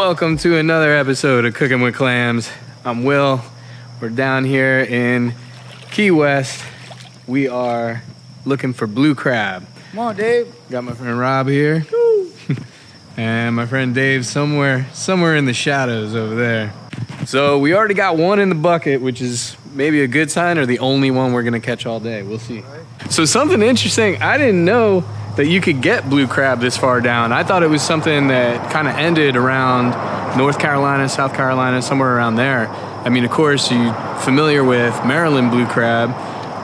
Welcome to another episode of Cooking with Clams. I'm Will. We're down here in Key West. We are looking for blue crab. Come on, Dave. Got my friend Rob here. And my friend Dave somewhere in the shadows over there. So we already got one in the bucket, which is maybe a good sign or the only one we're gonna catch all day. We'll see. So something interesting, I didn't know that you could get blue crab this far down. I thought it was something that kind of ended around North Carolina, South Carolina, somewhere around there. I mean, of course, you're familiar with Maryland blue crab.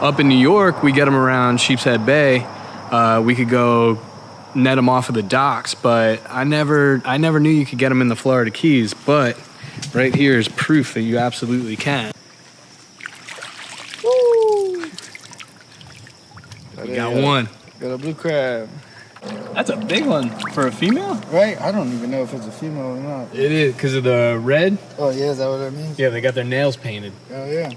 Up in New York, we get them around Sheepshead Bay. We could go net them off of the docks, but I never knew you could get them in the Florida Keys. But right here is proof that you absolutely can. Woo! We got one. Got a blue crab. That's a big one for a female? Right? I don't even know if it's a female or not. It is, because of the red? Oh, yeah, is that what that means? Yeah, they got their nails painted. Oh, yeah.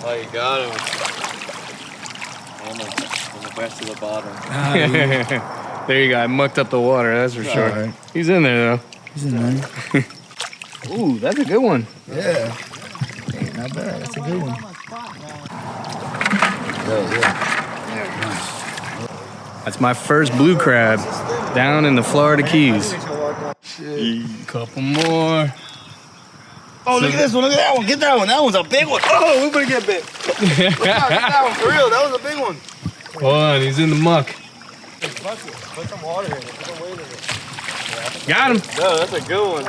Oh, you got him. On the best of the bottom. There you go. I mucked up the water, that's for sure. Right. He's in there, though. He's in there. Ooh, that's a good one. Yeah. Ain't not bad. That's a good one. That's my first blue crab down in the Florida Keys. Couple more. Oh, look at this one. Look at that one. Get that one. That one's a big one. Oh, we're going to get bit. Get that one for real. That was a big one. Hold on, he's in the muck. Put some water in it. Put some weight in it. Got him. No, that's a good one.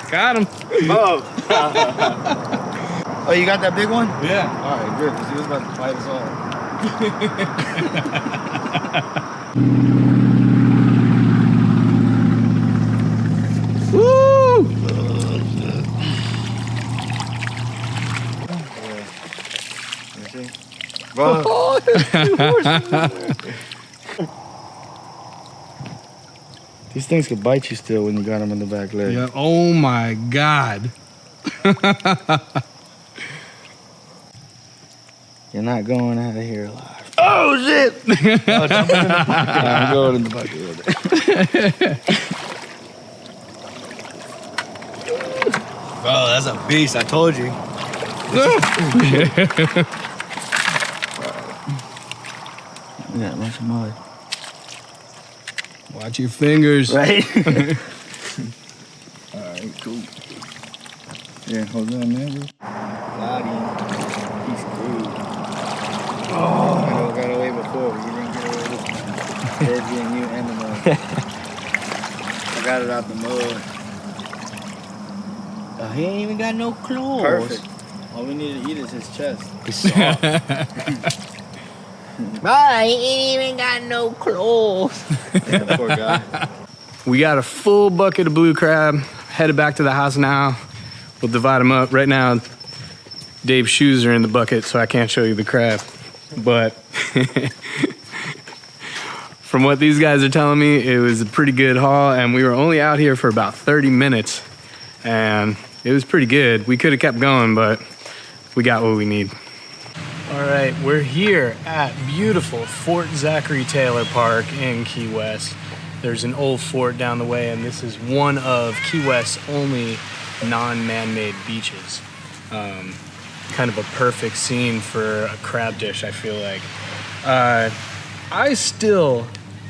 Got him. Oh. Oh, you got that big one? Yeah. All right, good, because he was about to fight us all. Woo! Bro. These things could bite you still when you got them in the back leg. Yeah. Oh my God. You're not going out of here alive. Oh, shit! Oh, dump it in the bucket. I'm going in the bucket with it. Bro, that's a beast. I told you. Yeah, a bunch of mud. Watch your fingers. Right? Alright, cool. Yeah, hold on, man. Got him. He's screwed. Oh, I got away before, but you didn't get away this time. There's being you and the mud. I got it out the mud. Oh, he ain't even got no claws. Perfect. All we need to eat is his chest. He's soft. Oh, he ain't even got no claws. Yeah, poor guy. We got a full bucket of blue crab. Headed back to the house now. We'll divide them up. Right now, Dave's shoes are in the bucket, so I can't show you the crab. But from what these guys are telling me, it was a pretty good haul, and we were only out here for about 30 minutes, and it was pretty good. We could have kept going, but we got what we need. All right, we're here at beautiful Fort Zachary Taylor Park in Key West. There's an old fort down the way, and this is one of Key West's only non-man-made beaches. Kind of a perfect scene for a crab dish, I feel like. I still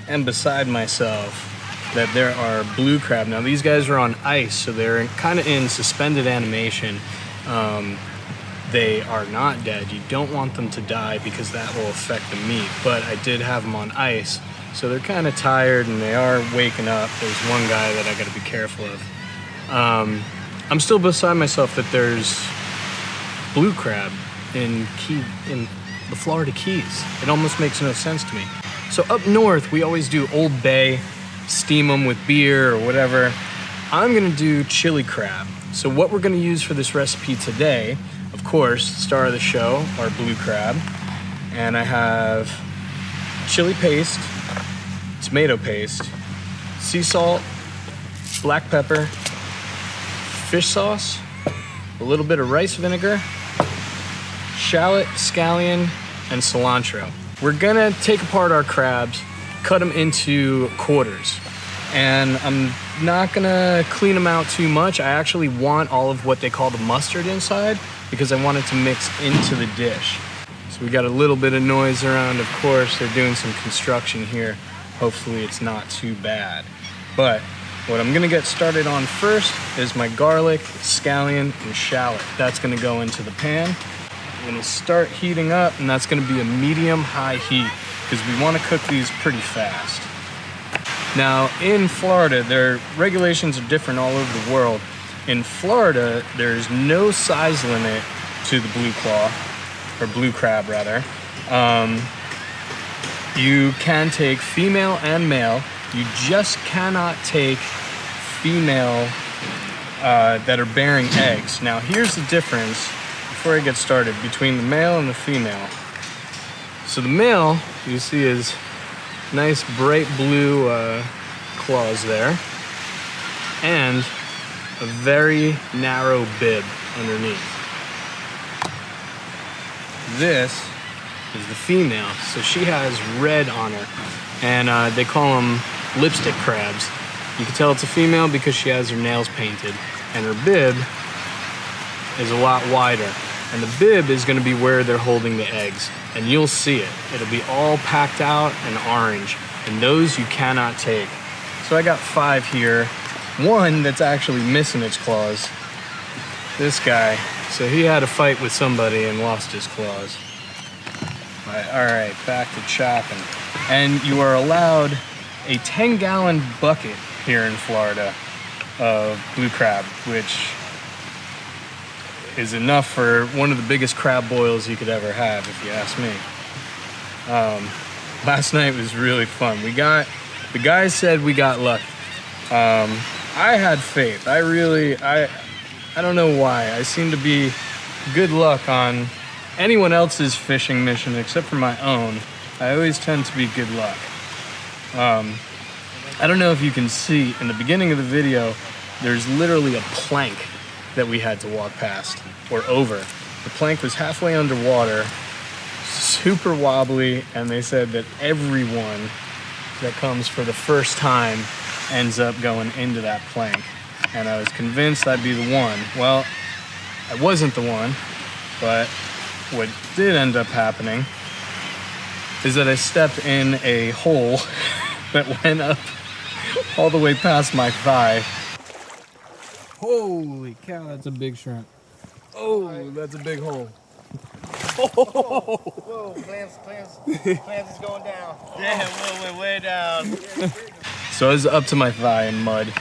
am beside myself that there are blue crab. Now, these guys are on ice, so they're kind of in suspended animation. They are not dead. You don't want them to die because that will affect the meat, but I did have them on ice, so they're kind of tired and they are waking up. There's one guy that I got to be careful of. I'm still beside myself that there's blue crab in the Florida Keys. It almost makes no sense to me. So up north, we always do Old Bay, steam them with beer or whatever. I'm gonna do chili crab. So what we're gonna use for this recipe today, of course, star of the show, our blue crab. And I have chili paste, tomato paste, sea salt, black pepper, fish sauce, a little bit of rice vinegar, shallot, scallion, and cilantro. we're gonna take apart our crabs, cut them into quarters. And I'm not gonna clean them out too much. I actually want all of what they call the mustard inside because I want it to mix into the dish. So we got a little bit of noise around, of course. They're doing some construction here. Hopefully it's not too bad. But what I'm gonna get started on first is my garlic, scallion, and shallot. That's gonna go into the pan. I'm gonna start heating up, and that's gonna be a medium-high heat because we wanna cook these pretty fast. Now, in Florida, their regulations are different all over the world. In Florida, there's no size limit to the blue claw, or blue crab rather. You can take female and male. You just cannot take female that are bearing eggs. Now, here's the difference, before I get started, between the male and the female. So the male, you see his nice bright blue claws there, and a very narrow bib underneath. This is the female, so she has red on her, and they call them lipstick crabs. You can tell it's a female because she has her nails painted, and her bib is a lot wider. And the bib is gonna be where they're holding the eggs, and you'll see it. It'll be all packed out and orange, and those you cannot take. So I got 5 here. One that's actually missing its claws. This guy, so he had a fight with somebody and lost his claws. But, all right, back to chopping. And you are allowed a 10-gallon bucket here in Florida of blue crab, which is enough for one of the biggest crab boils you could ever have, if you ask me. Last night was really fun. The guys said we got lucky. I had faith. I don't know why. I seem to be good luck on anyone else's fishing mission except for my own. I always tend to be good luck. I don't know if you can see in the beginning of the video, there's literally a plank that we had to walk past or over. The plank was halfway underwater, super wobbly, and they said that everyone that comes for the first time ends up going into that plank. And I was convinced I'd be the one. Well, I wasn't the one, but what did end up happening is that I stepped in a hole that went up all the way past my thigh. Holy cow, that's a big shrimp. Oh, that's a big hole. Whoa, Clamps is going down. Yeah, we went way down. So I was up to my thigh in mud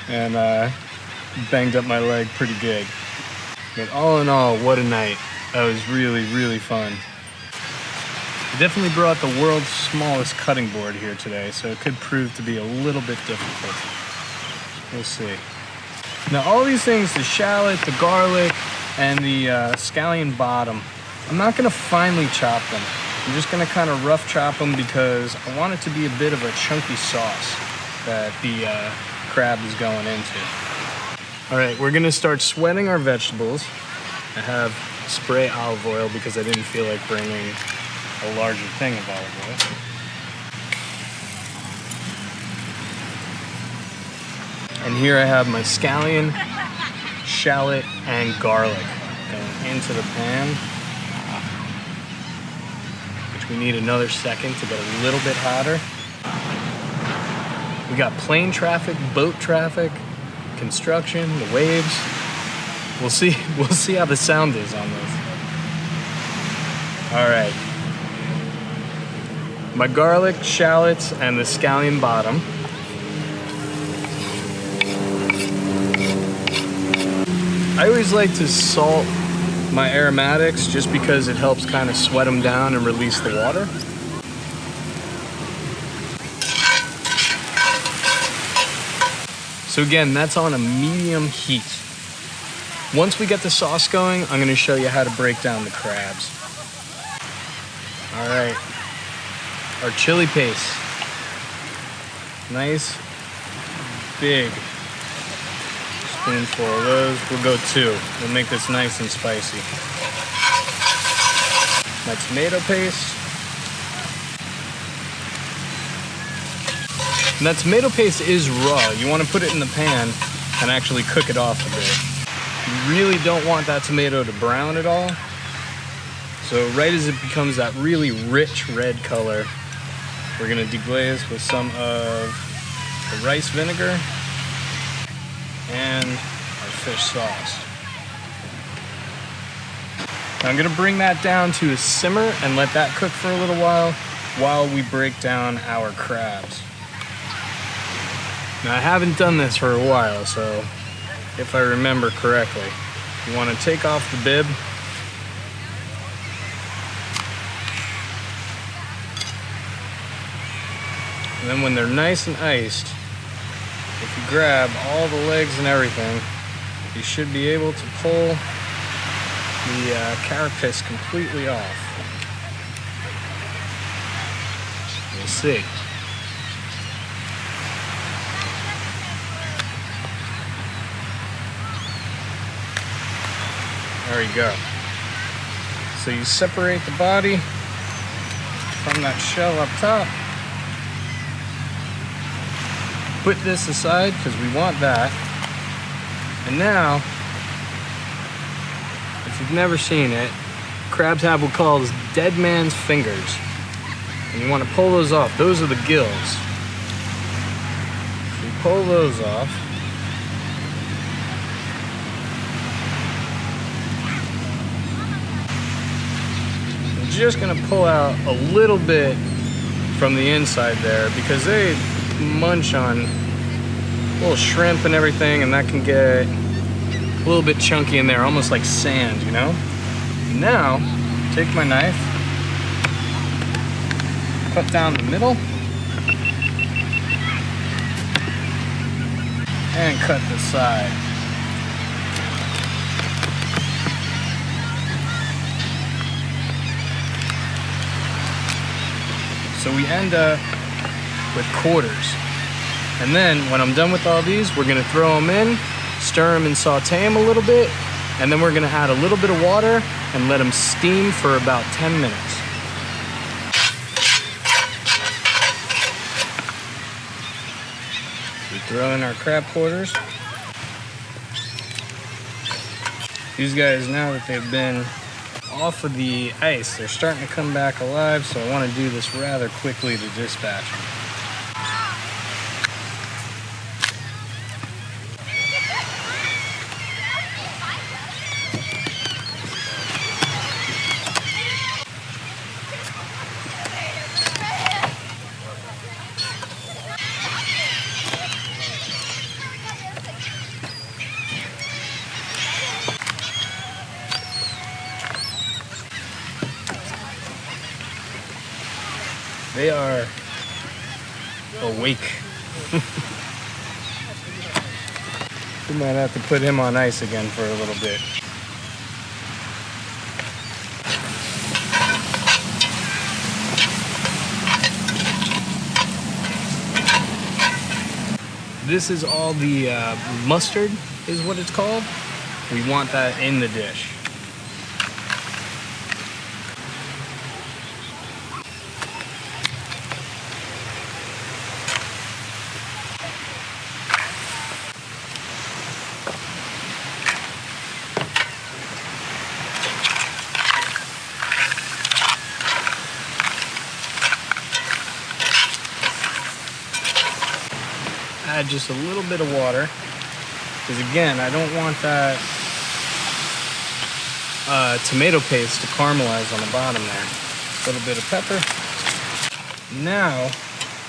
and banged up my leg pretty good. But all in all, what a night. That was really, really fun. I definitely brought the world's smallest cutting board here today, so it could prove to be a little bit difficult. We'll see. Now all these things, the shallot, the garlic, and the scallion bottom, I'm not gonna finely chop them. I'm just gonna kind of rough chop them because I want it to be a bit of a chunky sauce that the crab is going into. All right, we're gonna start sweating our vegetables. I have spray olive oil because I didn't feel like bringing a larger thing of olive oil. And here I have my scallion, shallot, and garlic going into the pan, which we need another second to get a little bit hotter. We got plane traffic, boat traffic, construction, the waves. We'll see how the sound is on this. All right. My garlic, shallots, and the scallion bottom. I always like to salt my aromatics just because it helps kind of sweat them down and release the water. So again, that's on a medium heat. Once we get the sauce going, I'm gonna show you how to break down the crabs. All right, our chili paste. Nice, big spoonful of those. We'll go 2. We'll make this nice and spicy. My tomato paste. And that tomato paste is raw. You want to put it in the pan and actually cook it off a bit. You really don't want that tomato to brown at all. So right as it becomes that really rich red color, we're gonna deglaze with some of the rice vinegar and our fish sauce. Now I'm gonna bring that down to a simmer and let that cook for a little while we break down our crabs. Now I haven't done this for a while, so if I remember correctly, you wanna take off the bib. And then when they're nice and iced, if you grab all the legs and everything, you should be able to pull the carapace completely off. We'll see. There you go. So you separate the body from that shell up top. Put this aside because we want that. And now, if you've never seen it, crabs have what calls dead man's fingers. And you want to pull those off. Those are the gills. So you pull those off. I'm just going to pull out a little bit from the inside there because they munch on little shrimp and everything, and that can get a little bit chunky in there, almost like sand, you know? Now, take my knife, cut down the middle, and cut the side. So we end up with quarters. And then when I'm done with all these, we're gonna throw them in, stir them and saute them a little bit, and then we're gonna add a little bit of water and let them steam for about 10 minutes. We throw in our crab quarters. These guys, now that they've been off of the ice, they're starting to come back alive, so I wanna do this rather quickly to dispatch them. They are awake. We might have to put him on ice again for a little bit. This is all the mustard is what it's called. We want that in the dish. Add just a little bit of water, because again, I don't want that tomato paste to caramelize on the bottom there. A little bit of pepper. Now,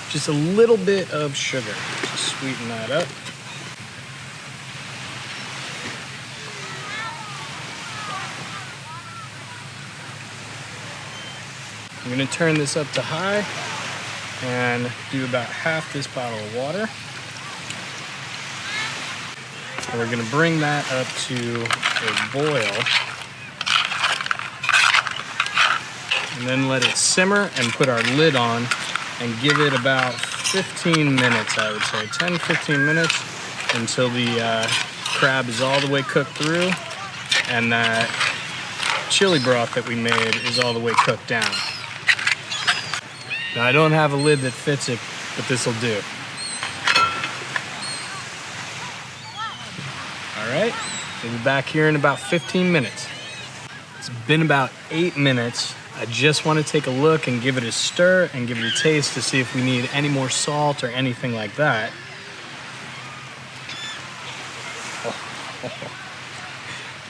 just a little bit of sugar to sweeten that up. I'm gonna turn this up to high and do about half this bottle of water. And we're gonna bring that up to a boil and then let it simmer and put our lid on and give it about 15 minutes, I would say, 10, 15 minutes until the crab is all the way cooked through and that chili broth that we made is all the way cooked down. Now I don't have a lid that fits it, but this will do. All right, we'll be back here in about 15 minutes. It's been about 8 minutes. I just want to take a look and give it a stir and give it a taste to see if we need any more salt or anything like that.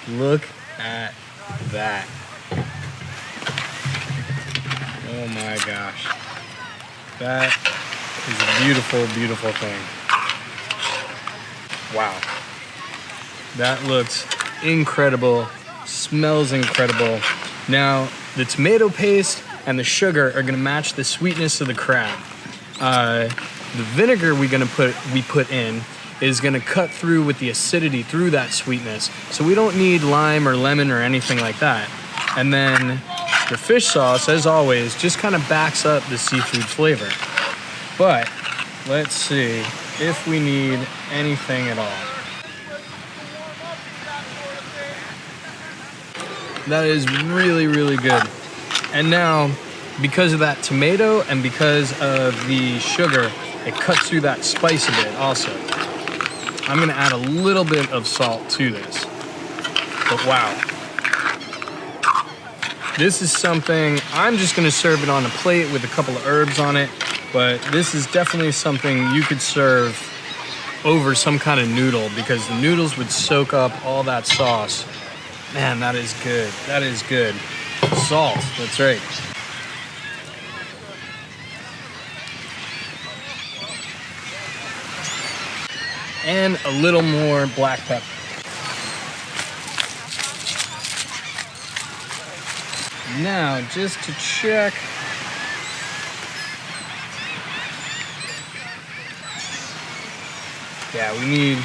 Look at that. Oh my gosh. That is a beautiful, beautiful thing. Wow. That looks incredible, smells incredible. Now, the tomato paste and the sugar are gonna match the sweetness of the crab. The vinegar we put in is gonna cut through with the acidity through that sweetness. So we don't need lime or lemon or anything like that. And then the fish sauce, as always, just kind of backs up the seafood flavor. But let's see if we need anything at all. That is really, really good. And now, because of that tomato and because of the sugar, it cuts through that spice a bit also. I'm gonna add a little bit of salt to this. But wow. This is something, I'm just gonna serve it on a plate with a couple of herbs on it, but this is definitely something you could serve over some kind of noodle because the noodles would soak up all that sauce. Man, that is good. That is good. Salt, that's right. And a little more black pepper. Now, just to check. Yeah, we need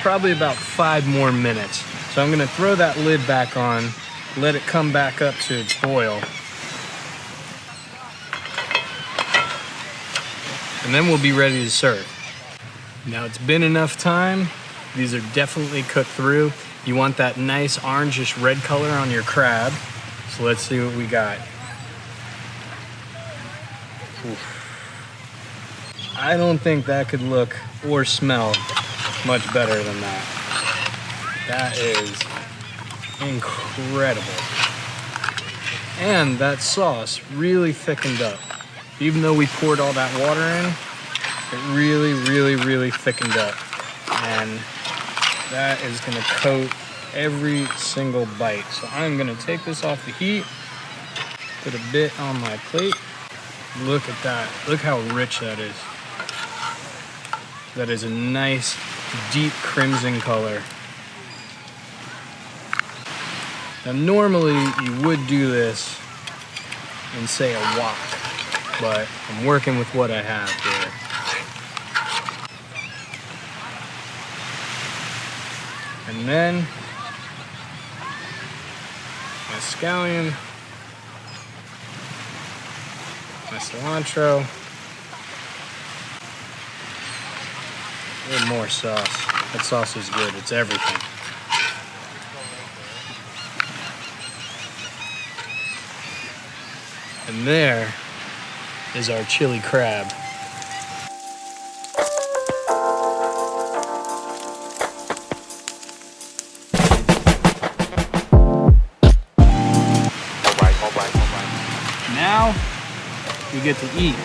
probably about 5 more minutes. So I'm gonna throw that lid back on, let it come back up to its boil. And then we'll be ready to serve. Now it's been enough time. These are definitely cooked through. You want that nice orangish red color on your crab. So let's see what we got. Oof. I don't think that could look or smell much better than that. That is incredible. And that sauce really thickened up. Even though we poured all that water in, it really, really, really thickened up. And that is gonna coat every single bite. So I'm gonna take this off the heat, put a bit on my plate. Look at that, look how rich that is. That is a nice, deep crimson color. Now normally you would do this in say a wok, but I'm working with what I have here. And then my scallion, my cilantro, a little more sauce. That sauce is good, it's everything. And there is our chili crab. Now we get to eat.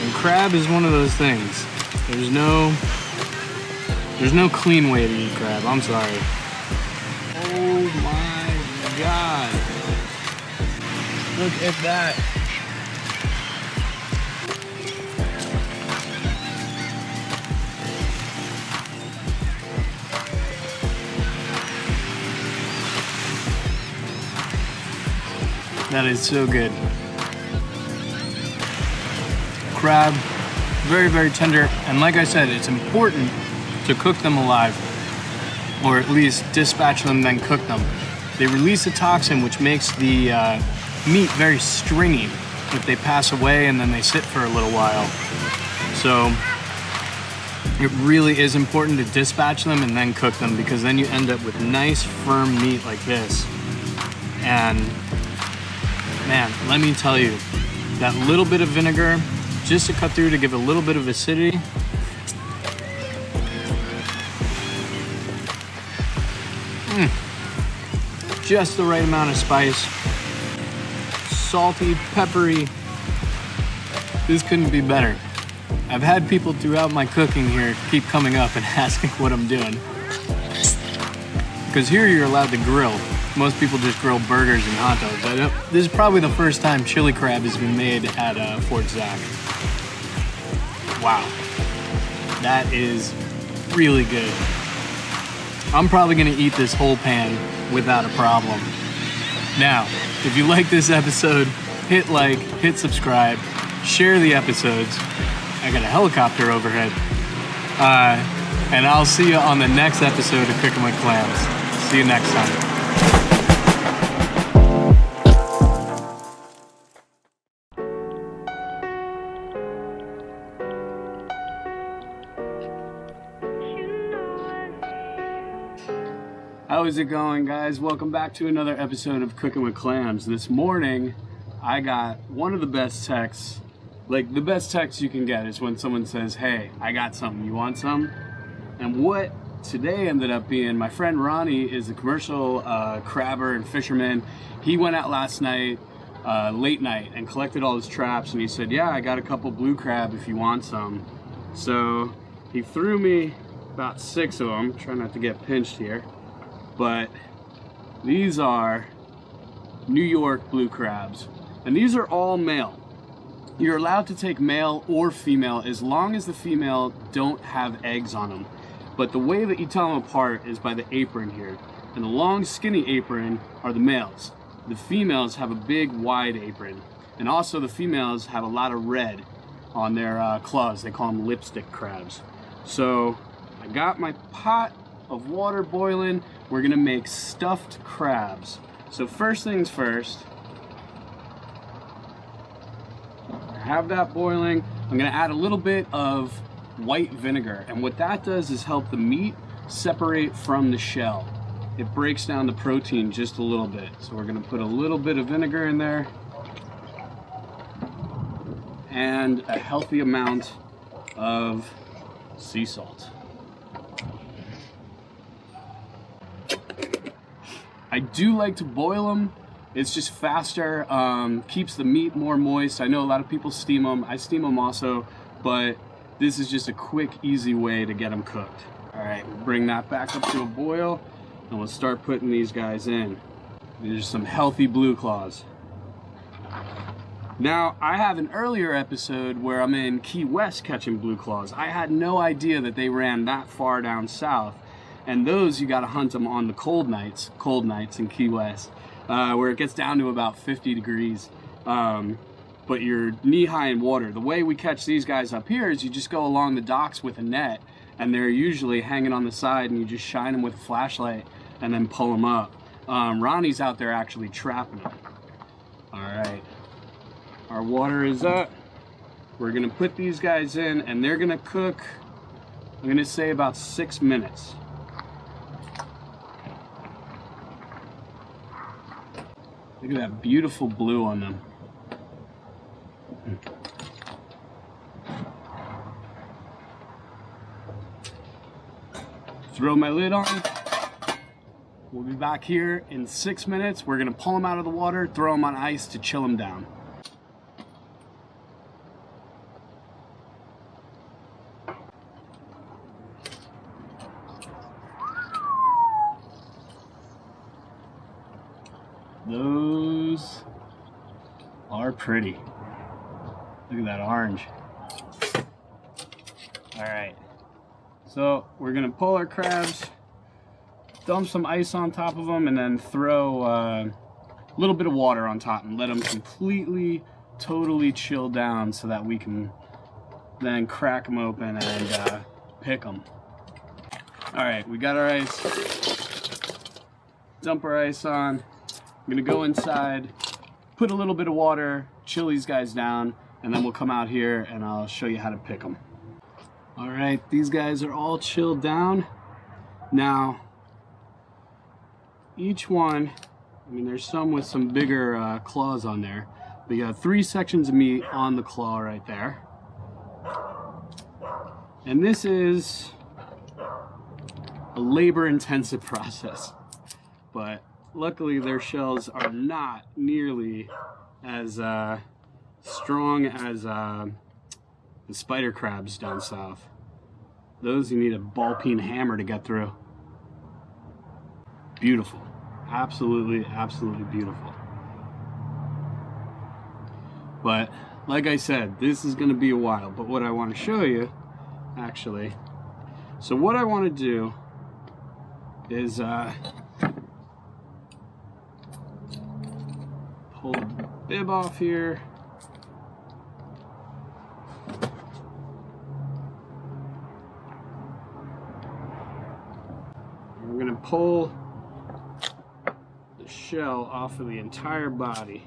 And crab is one of those things. There's no clean way to eat crab. I'm sorry. Oh my God. Look at that. That is so good. Crab, very, very tender. And like I said, it's important to cook them alive, or at least dispatch them, then cook them. They release a toxin which makes the meat very stringy if they pass away and then they sit for a little while. So it really is important to dispatch them and then cook them, because then you end up with nice firm meat like this. And man, let me tell you, that little bit of vinegar just to cut through to give a little bit of acidity, Just the right amount of spice. Salty, peppery. This couldn't be better. I've had people throughout my cooking here keep coming up and asking what I'm doing. Because here you're allowed to grill. Most people just grill burgers and hot dogs. This is probably the first time chili crab has been made at Fort Zach. Wow. That is really good. I'm probably gonna eat this whole pan without a problem. Now, if you like this episode, hit like, hit subscribe, share the episodes. I got a helicopter overhead. And I'll see you on the next episode of Cooking with Clams. See you next time. How's it going, guys? Welcome back to another episode of Cooking with Clams. This morning, I got one of the best texts. Like, the best text you can get is when someone says, hey, I got something, you want some? And what today ended up being, my friend Ronnie is a commercial crabber and fisherman. He went out last night, late night, and collected all his traps, and he said, yeah, I got a couple blue crab if you want some. So he threw me about 6 of them, try not to get pinched here. But these are New York blue crabs, and these are all male. You're allowed to take male or female as long as the female don't have eggs on them. But the way that you tell them apart is by the apron here. And the long skinny apron are the males. The females have a big wide apron. And also the females have a lot of red on their claws. They call them lipstick crabs. So I got my pot of water boiling. We're gonna make stuffed crabs. So first things first, I have that boiling. I'm gonna add a little bit of white vinegar, and what that does is help the meat separate from the shell. It breaks down the protein just a little bit. So we're gonna put a little bit of vinegar in there and a healthy amount of sea salt. I do like to boil them. It's just faster, keeps the meat more moist. I know a lot of people steam them. I steam them also, but this is just a quick, easy way to get them cooked. All right, we'll bring that back up to a boil, and we'll start putting these guys in. These are some healthy blue claws. Now, I have an earlier episode where I'm in Key West catching blue claws. I had no idea that they ran that far down south. And those, you gotta hunt them on the cold nights in Key West, where it gets down to about 50 degrees, but you're knee-high in water. The way we catch these guys up here is you just go along the docks with a net, and they're usually hanging on the side, and you just shine them with a flashlight and then pull them up. Ronnie's out there actually trapping them. All right, our water is up. We're gonna put these guys in, and they're gonna cook, I'm gonna say about 6 minutes. Look at that beautiful blue on them. Throw my lid on. We'll be back here in 6 minutes. We're gonna pull them out of the water, throw them on ice to chill them down. Those are pretty. Look at that orange. All right, so we're gonna pull our crabs, dump some ice on top of them, and then throw a little bit of water on top and let them completely, totally chill down so that we can then crack them open and pick them. All right, we got our ice. Dump our ice on. I'm gonna go inside, put a little bit of water, chill these guys down, and then we'll come out here and I'll show you how to pick them. All right, these guys are all chilled down. Now, each one, I mean, there's some with some bigger claws on there, but you got 3 sections of meat on the claw right there. And this is a labor-intensive process. but luckily their shells are not nearly as strong as the spider crabs down south. Those you need a ball-peen hammer to get through. Beautiful. Absolutely, absolutely beautiful. But like I said, this is going to be a while. But what I want to show you, actually, so what I want to do is pull the bib off here. We're going to pull the shell off of the entire body.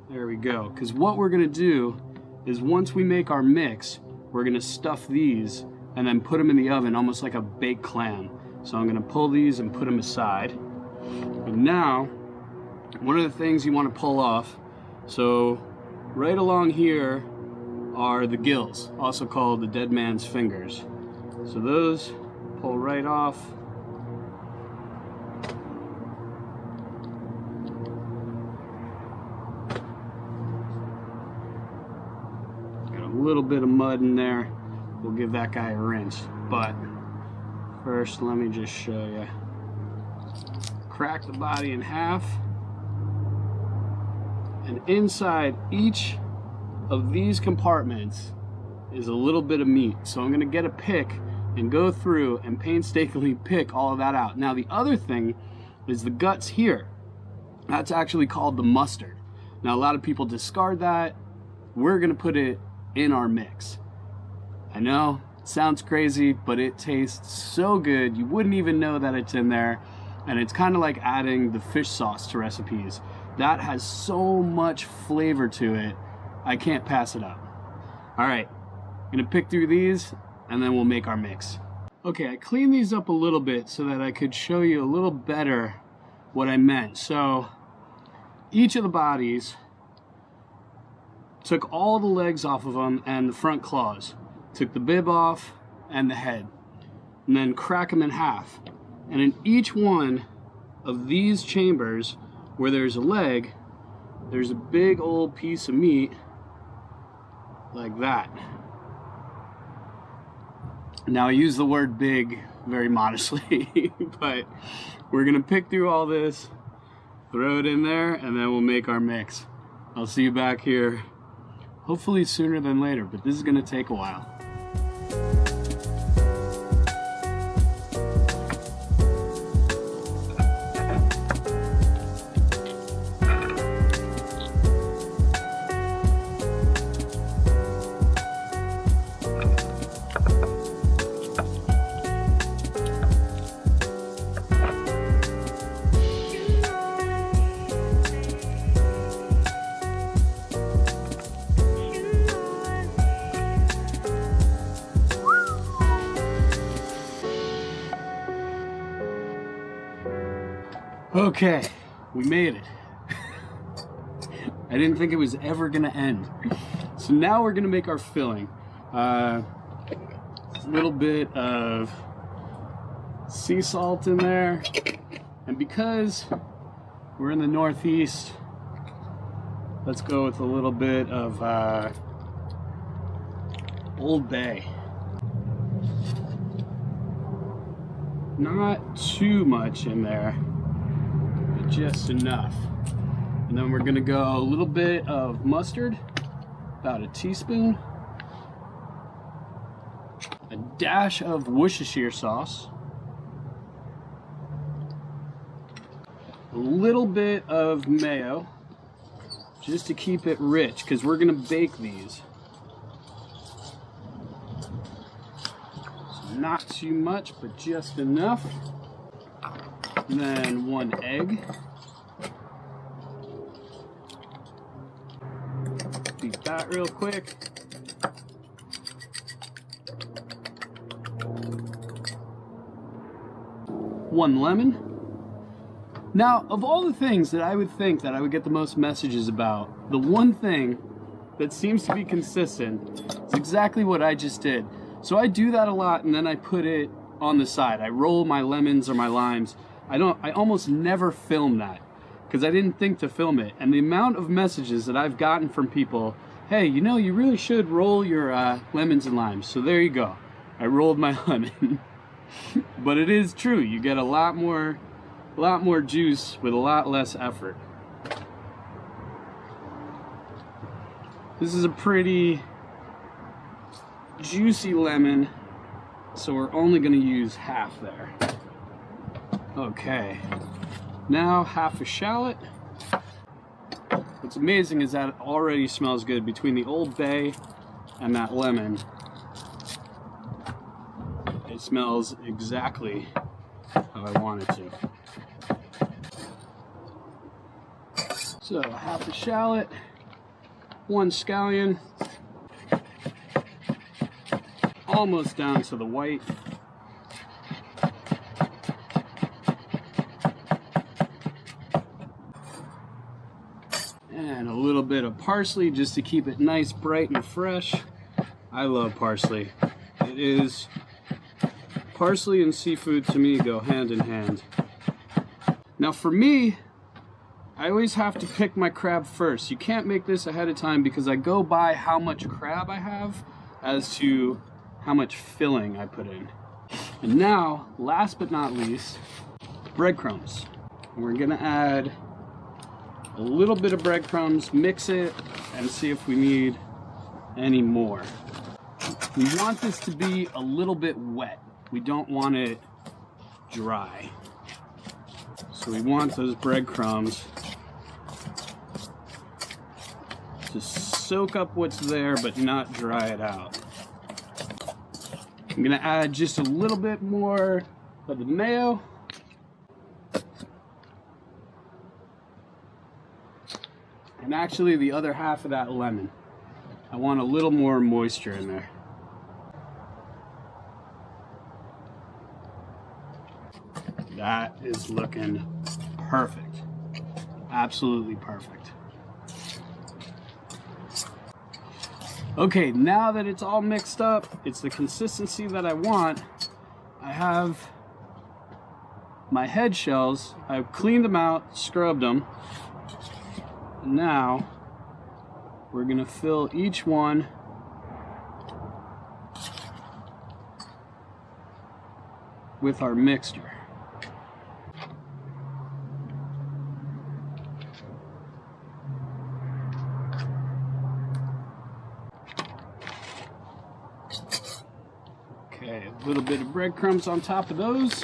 There we go. Because what we're going to do is once we make our mix, we're going to stuff these and then put them in the oven almost like a baked clam. So I'm going to pull these and put them aside. And now, one of the things you want to pull off, so right along here are the gills, also called the dead man's fingers. So those pull right off. Got a little bit of mud in there. We'll give that guy a rinse. But first, let me just show you. Crack the body in half. And inside each of these compartments is a little bit of meat. So I'm going to get a pick and go through and painstakingly pick all of that out. Now the other thing is the guts here. That's actually called the mustard. Now a lot of people discard that. We're going to put it in our mix. I know, it sounds crazy, but it tastes so good. You wouldn't even know that it's in there. And it's kind of like adding the fish sauce to recipes. That has so much flavor to it. I can't pass it up. All right, I'm gonna pick through these and then we'll make our mix. Okay, I cleaned these up a little bit so that I could show you a little better what I meant. So each of the bodies, took all the legs off of them and the front claws. Took the bib off and the head. And then crack them in half. And in each one of these chambers where there's a leg, there's a big old piece of meat like that. Now I use the word big very modestly, but we're gonna pick through all this, throw it in there, and then we'll make our mix. I'll see you back here, hopefully sooner than later, but this is gonna take a while. Okay, we made it. I didn't think it was ever gonna end. So now we're gonna make our filling. A little bit of sea salt in there. And because we're in the Northeast, let's go with a little bit of Old Bay. Not too much in there, but just enough. And then we're gonna go a little bit of mustard, about a teaspoon, a dash of Worcestershire sauce, a little bit of mayo, just to keep it rich, because we're gonna bake these. So not too much, but just enough. And then 1 egg. Beat that real quick. One lemon. Now, of all the things that I would think that I would get the most messages about, the one thing that seems to be consistent is exactly what I just did. So I do that a lot, and then I put it on the side. I roll my lemons or my limes I almost never film that because I didn't think to film it. And the amount of messages that I've gotten from people, hey, you know, you really should roll your lemons and limes. So there you go. I rolled my lemon. But it is true. You get a lot more juice with a lot less effort. This is a pretty juicy lemon, so we're only going to use half there. Okay, now half a shallot. What's amazing is that it already smells good between the Old Bay and that lemon. It smells exactly how I want it to. So half a shallot, 1 scallion, almost down to the white. And a little bit of parsley just to keep it nice, bright, and fresh. I love parsley. It is, parsley and seafood to me go hand in hand. Now for me, I always have to pick my crab first. You can't make this ahead of time because I go by how much crab I have as to how much filling I put in. And now, last but not least, breadcrumbs. We're gonna add a little bit of breadcrumbs, mix it, and see if we need any more. We want this to be a little bit wet. We don't want it dry. So we want those breadcrumbs to soak up what's there, but not dry it out. I'm gonna add just a little bit more of the mayo. And actually the other half of that lemon. I want a little more moisture in there. That is looking perfect. Absolutely perfect. Okay, now that it's all mixed up, it's the consistency that I want. I have my head shells. I've cleaned them out, scrubbed them. Now, we're gonna fill each one with our mixture. Okay, a little bit of breadcrumbs on top of those.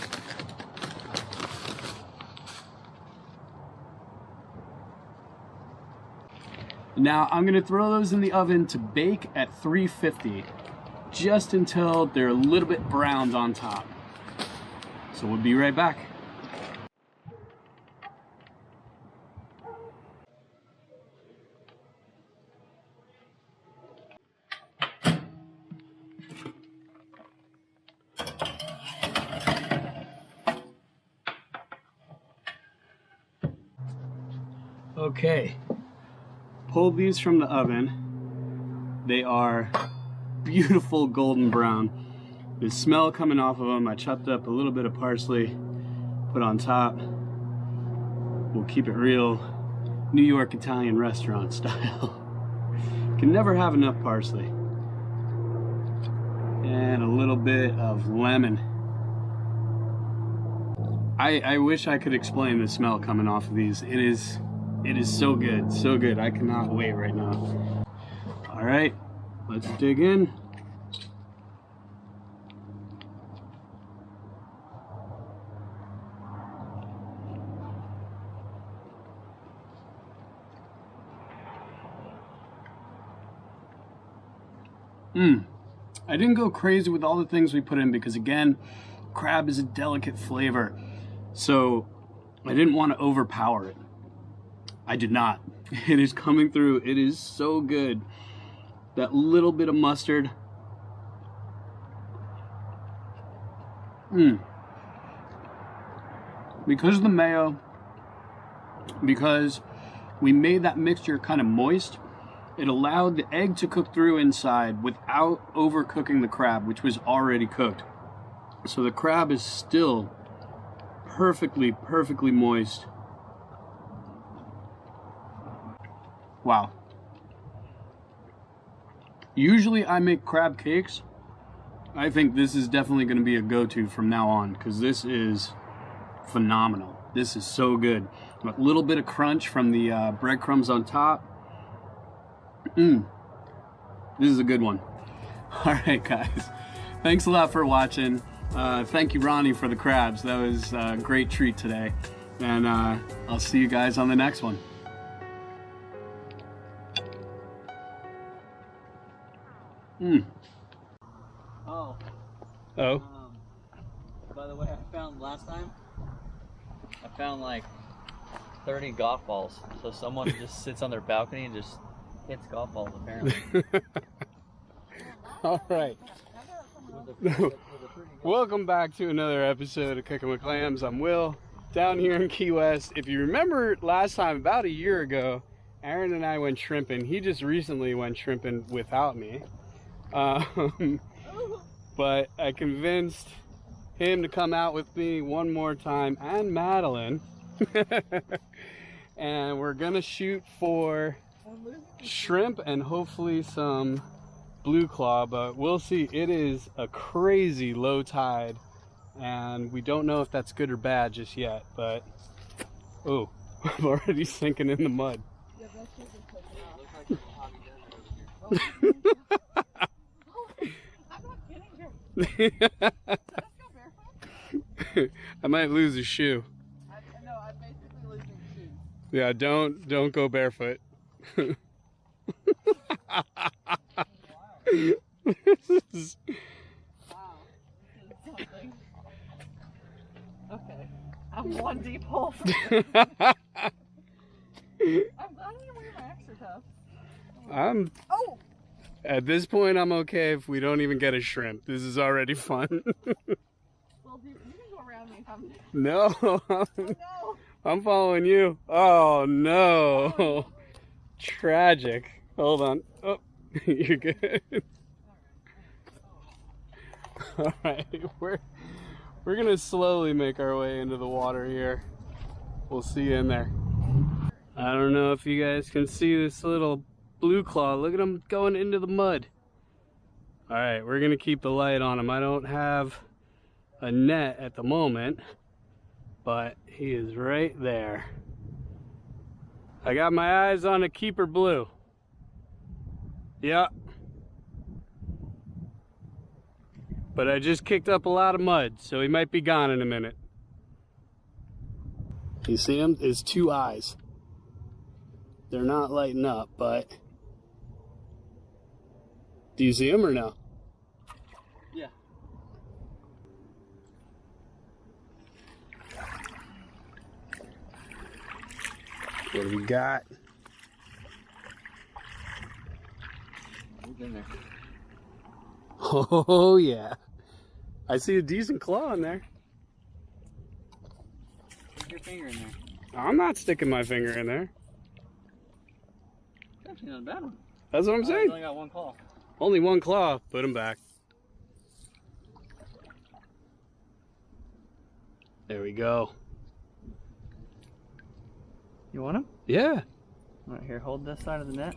Now I'm gonna throw those in the oven to bake at 350, just until they're a little bit browned on top. So we'll be right back. Okay, pulled these from the oven. They are beautiful golden brown. The smell coming off of them, I chopped up a little bit of parsley, put on top. We'll keep it real New York Italian restaurant style. Can never have enough parsley. And a little bit of lemon. I wish I could explain the smell coming off of these. It is so good, so good. I cannot wait right now. All right, let's dig in. I didn't go crazy with all the things we put in because, again, crab is a delicate flavor. So I didn't want to overpower it. I did not. It is coming through. It is so good. That little bit of mustard. Because of the mayo, because we made that mixture kind of moist, it allowed the egg to cook through inside without overcooking the crab, which was already cooked. So the crab is still perfectly moist. Wow. Usually I make crab cakes. I think this is definitely going to be a go-to from now on because this is phenomenal. This is so good. A little bit of crunch from the breadcrumbs on top. This is a good one. All right, guys. Thanks a lot for watching. Thank you, Ronnie, for the crabs. That was a great treat today. And I'll see you guys on the next one. Oh. By the way, I found last time, I found like 30 golf balls. So someone just sits on their balcony and just hits golf balls, apparently. All right. Welcome back to another episode of Cooking with Clams. I'm Will, down here in Key West. If you remember last time, about a year ago, Aaron and I went shrimping. He just recently went shrimping without me. But I convinced him to come out with me one more time, and Madeline. And we're gonna shoot for shrimp and hopefully some blue claw, but we'll see. It is a crazy low tide and we don't know if that's good or bad just yet, but oh, I'm already sinking in the mud. I might lose a shoe. No, I'm basically losing shoes. Yeah, don't go barefoot. Wow, This is something. Okay, I'm one deep hole from this. I'm glad I didn't wear my extra tough. Oh! At this point, I'm okay if we don't even get a shrimp. This is already fun. Well, you can go around me if I'm... No, Oh, no! I'm following you. Oh no, tragic. Hold on. Oh, you're good. All right, we're gonna slowly make our way into the water here. We'll see you in there. I don't know if you guys can see this little blue claw. Look at him going into the mud. All right, we're gonna keep the light on him. I don't have a net at the moment, but he is right there. I got my eyes on a keeper blue. Yeah. But I just kicked up a lot of mud, so he might be gone in a minute. You see him? His two eyes. They're not lighting up, but... Do you see him or no? Yeah. What do we got? He's in there. Oh yeah. I see a decent claw in there. Stick your finger in there. I'm not sticking my finger in there. It's actually not a bad one. That's what I'm I saying. only got one claw. Only one claw. Put him back. There we go. You want him? Yeah. Right here, hold this side of the net.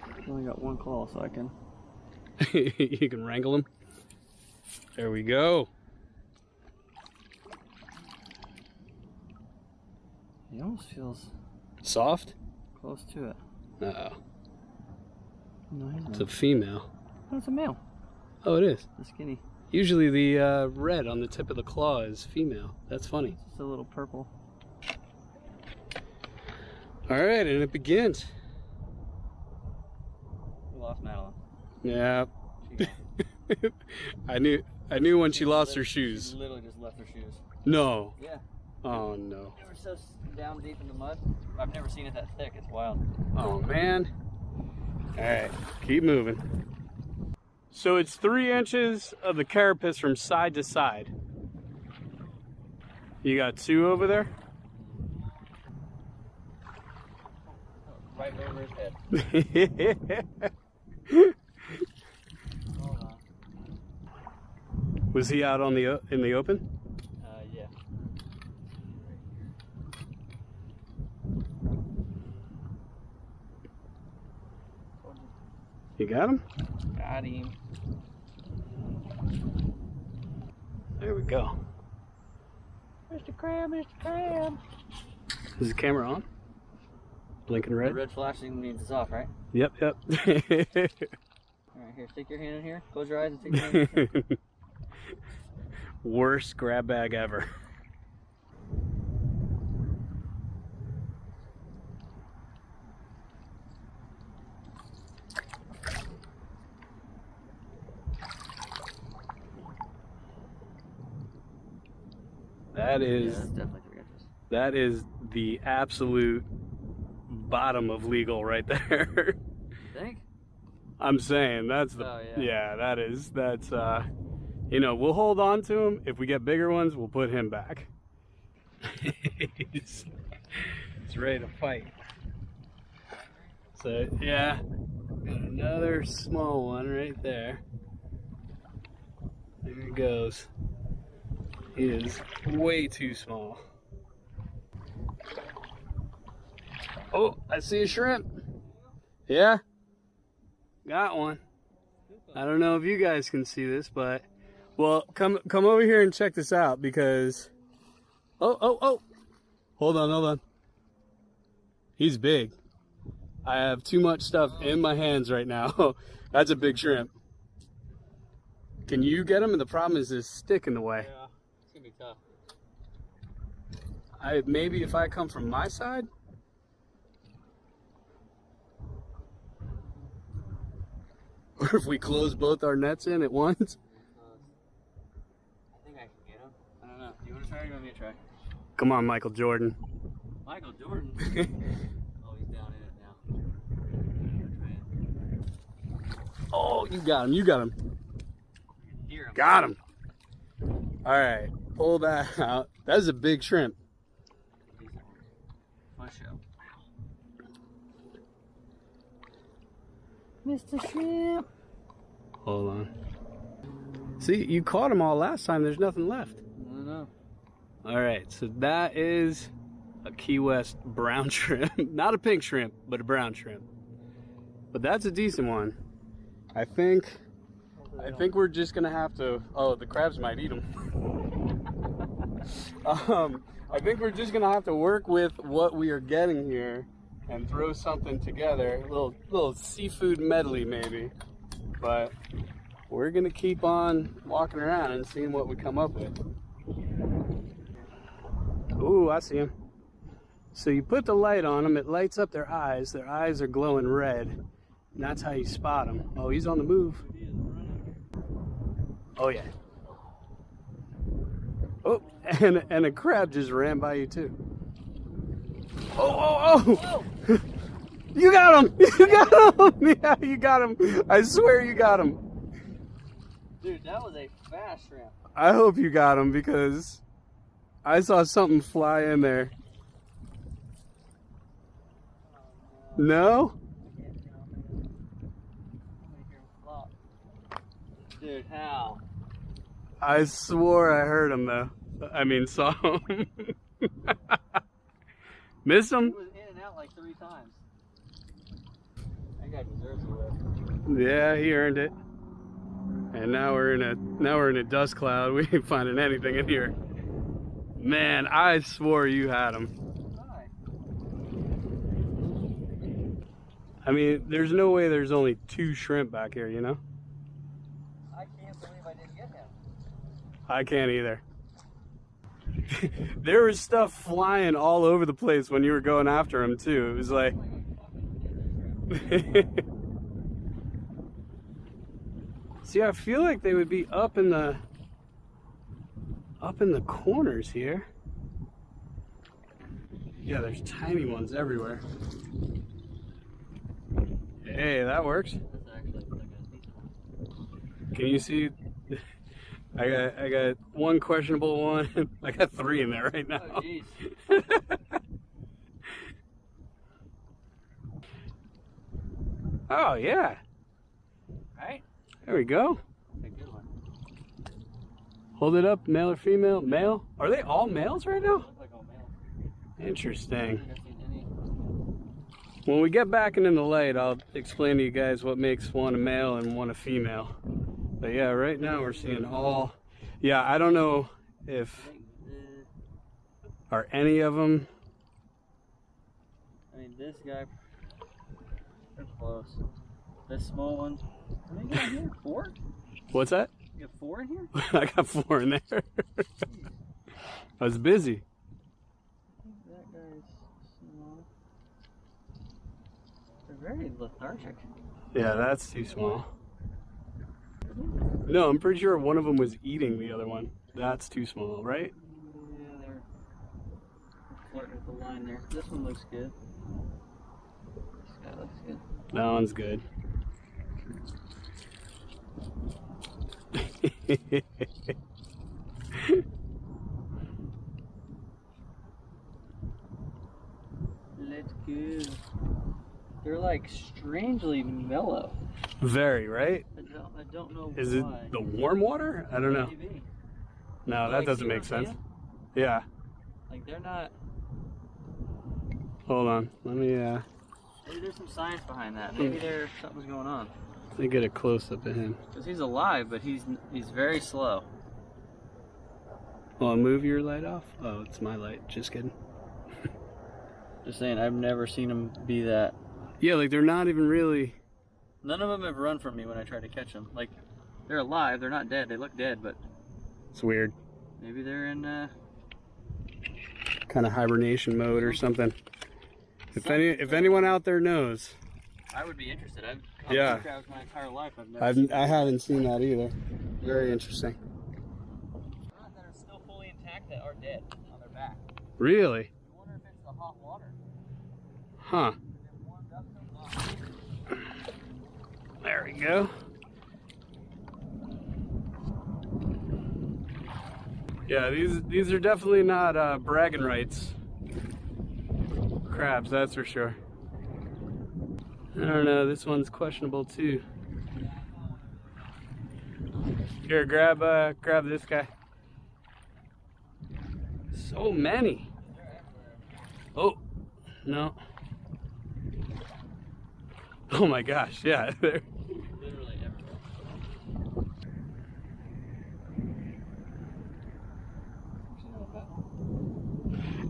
I only got one claw, so I can... You can wrangle him. There we go. He almost feels Soft? close to it. Uh-oh. No, he's It's not. a female. Oh, it's a male. Oh, it is. The skinny. Usually the red on the tip of the claw is female. That's funny. It's just a little purple. All right, and it begins. We lost Madeline. Yeah. She gone. I knew when she lost her shoes. She literally just left her shoes. No. Yeah. Oh no. They were so down deep in the mud. I've never seen it that thick. It's wild. Oh man. All right, keep moving. So it's 3 inches of the carapace from side to side. You got 2 over there? Right over his head. Hold on. Was he out on in the open? Yeah. got him? Got him. There we go. Mr. Crab, Mr. Crab. Is the camera on? Blinking red? The red flashing means it's off, right? Yep. Alright, here, stick your hand in here. Close your eyes and stick your hand in here. Worst grab bag ever. That is, Yeah, that's definitely 3 inches. that is the absolute bottom of legal right there. Think? I'm saying that's the, Oh, yeah. that's you know, we'll hold on to him. If we get bigger ones, we'll put him back. It's ready to fight. So yeah, got another small one right there. There he goes. He is way too small. Oh, I see a shrimp. Yeah, got one. I don't know if you guys can see this, but well, come over here and check this out because oh, hold on. He's big. I have too much stuff in my hands right now. That's a big shrimp. Can you get him? And the problem is this stick in the way. Yeah, it's gonna be tough. Maybe if I come from my side. Or if we close both our nets in at once. I think I can get him. I don't know. Do you want to try or do you want me to try? Come on, Michael Jordan. Michael Jordan. Oh, he's down in it now. Oh, you got him. Hear him. Got him. All right, pull that out. That's a big shrimp. Fun show. Mr. Shrimp. Hold on. See, you caught them all last time. There's nothing left. I don't know. All right, so that is a Key West brown shrimp. Not a pink shrimp, but a brown shrimp. But that's a decent one. I think we're just gonna have to. Oh, the crabs might eat them. I think we're just gonna have to work with what we are getting here and throw something together. A little seafood medley maybe. But we're gonna keep on walking around and seeing what we come up with. Ooh, I see him. So you put the light on them, it lights up their eyes. Their eyes are glowing red. And that's how you spot them. Oh, he's on the move. Oh yeah. Oh, and a crab just ran by you too. Oh! You got him! You got him! Yeah, you got him. I swear you got him. Dude, that was a fast shrimp. I hope you got him because I saw something fly in there. No? Dude, how? I swore I heard him though. I mean, saw him. Miss him? He was in and out like 3 times. That guy deserves a whip. Yeah, he earned it. And now we're in a dust cloud. We ain't finding anything in here. Man, I swore you had him. Hi. I mean, there's no way there's only 2 shrimp back here, you know? I can't believe I didn't get him. I can't either. There was stuff flying all over the place when you were going after him too. It was like see, I feel like they would be up in the corners here. Yeah, there's tiny ones everywhere. Hey, that works. That's actually like a decent one. Can you see? I got one questionable one. I got 3 in there right now. Oh, jeez. Oh yeah. Right? There we go. A good one. Hold it up, male or female? Male? Are they all males right now? Looks like all male. Interesting. I haven't seen any. When we get back into the light, I'll explain to you guys what makes one a male and one a female. But yeah, right now we're seeing all. Yeah, I don't know if are any of them. I mean, this guy, they're close. This small one, how many got in here? 4? What's that? You got 4 in here? I got 4 in there. I was busy. I think that guy's small. They're very lethargic. Yeah, that's too small. No, I'm pretty sure one of them was eating the other one. That's too small, right? Yeah, they're flirting with the line there. This one looks good. This guy looks good. That one's good. Let's go. They're like strangely mellow. Very, right? I don't know Is why. it the warm water? I don't know. Maybe. No, that Like, doesn't see make what I'm sense. saying? Yeah. Like they're not. Hold on. Let me Maybe there's some science behind that. Maybe there's something's going on. let me get a close up of him. Because he's alive, but he's very slow. Well, move your light off. Oh, it's my light. Just kidding. Just saying, I've never seen him be that. Yeah, like they're not even really. None of them have run from me when I tried to catch them. Like, they're alive. They're not dead. They look dead, but It's weird. maybe they're in. Kind of hibernation mode or something. If anyone out there knows. I would be interested. I've caught Yeah. crabs my entire life. I've never. Seen I haven't seen that either. Very interesting. that are still fully intact that are dead on their back. Really? I wonder if it's the hot water. Huh. They've warmed up so much. There we go. Yeah, these are definitely not bragging rights crabs, that's for sure. I don't know, this one's questionable too. Here, grab this guy. So many. Oh, no. Oh my gosh, yeah. They're Literally everywhere.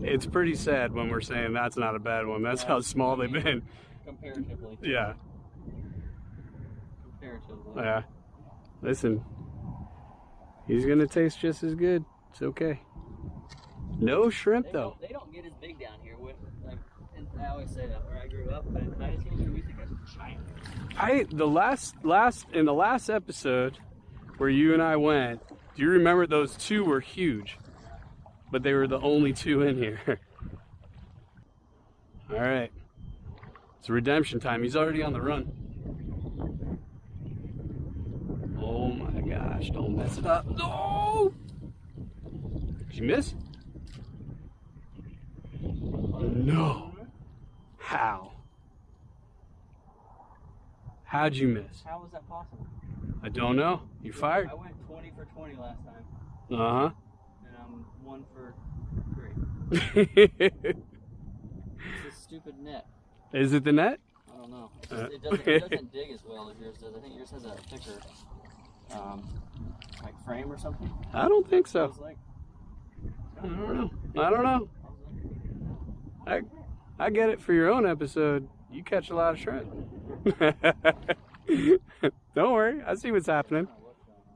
It's pretty sad when we're saying that's not a bad one. That's how small they've been. Comparatively. Yeah. Comparatively. Yeah. Listen, he's gonna taste just as good. It's okay. No shrimp though. They don't get as big down here. Like, and I always say that where I grew up, but in Titusville, we think it's giant. In the last episode where you and I went, do you remember those 2 were huge? But they were the only 2 in here. All right. It's redemption time. He's already on the run. Oh my gosh, don't mess it up. No! Did you miss? No. How? How'd you miss? How was that possible? I don't know. You fired? I went 20 for 20 last time, Uh-huh. and I'm 1 for 3. It's a stupid net. Is it the net? I don't know. It doesn't dig as well as yours does. I think yours has a thicker, like frame or something. I don't think I so. was like, I don't know. I get it for your own episode. You catch a lot of shrimp. Don't worry. I see what's happening.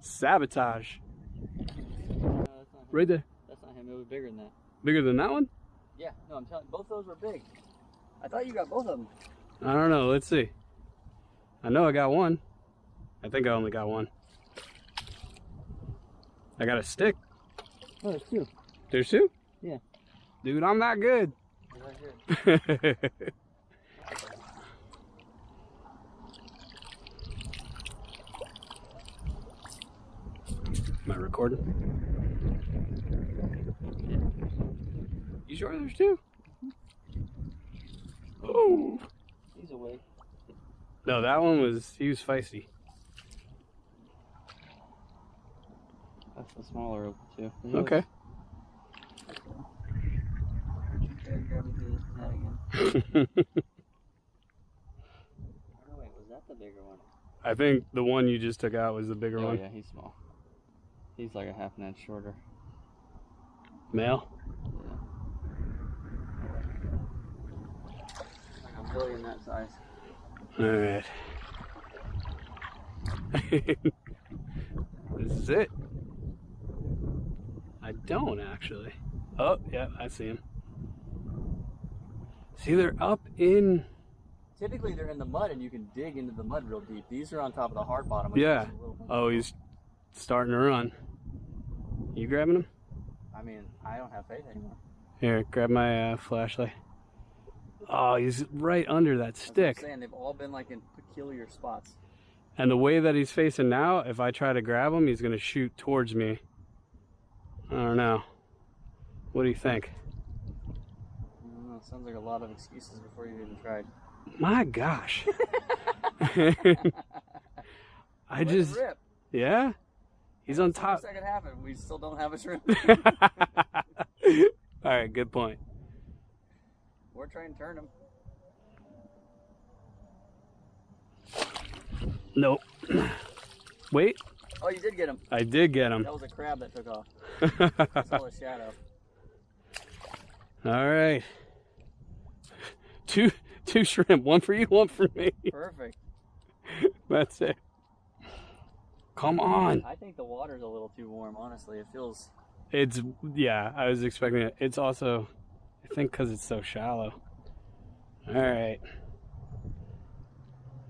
Sabotage. no, that's not him. Right there. That's not him. It was bigger than that. Bigger than that one? Yeah. No, I'm telling you, both those were big. I thought you got both of them. I don't know. Let's see. I know I got one. I think I only got one. I got a stick. Oh, there's 2. There's 2? Yeah. Dude, I'm not good. Right here. Am I recording? You sure there's 2? Oh. He's awake. No, that one he was feisty. That's the smaller of the 2. Okay. not the bigger one. I think the one you just took out was the bigger Oh one. yeah, he's small. He's like a half an inch shorter. Male? Yeah. Like a billion that size. Alright. This is it. I don't actually. Oh, yeah, I see him. See, they're up in... Typically they're in the mud and you can dig into the mud real deep. These are on top of the hard bottom. Which Yeah. is a little... Oh, he's starting to run. You grabbing him? I mean, I don't have faith anymore. Here, grab my flashlight. Oh, he's right under that That's what stick. I'm saying, they've all been like in peculiar spots. And the way that he's facing now, if I try to grab him, he's going to shoot towards me. I don't know. What do you think? I don't know, sounds like a lot of excuses before you even tried. My gosh. I Let just... it rip. Yeah? He's on What's top. the worst that could happen? We still don't have a shrimp. Alright, good point. We're trying to turn him. Nope. Wait. Oh, you did get him. I did get him. That was a crab that took off. I saw the shadow. Alright. Two shrimp. One for you, one for me. Perfect. That's it. Come on. I think the water's a little too warm, honestly. It feels... It's, yeah, I was expecting it. It's also, I think because it's so shallow. Alright.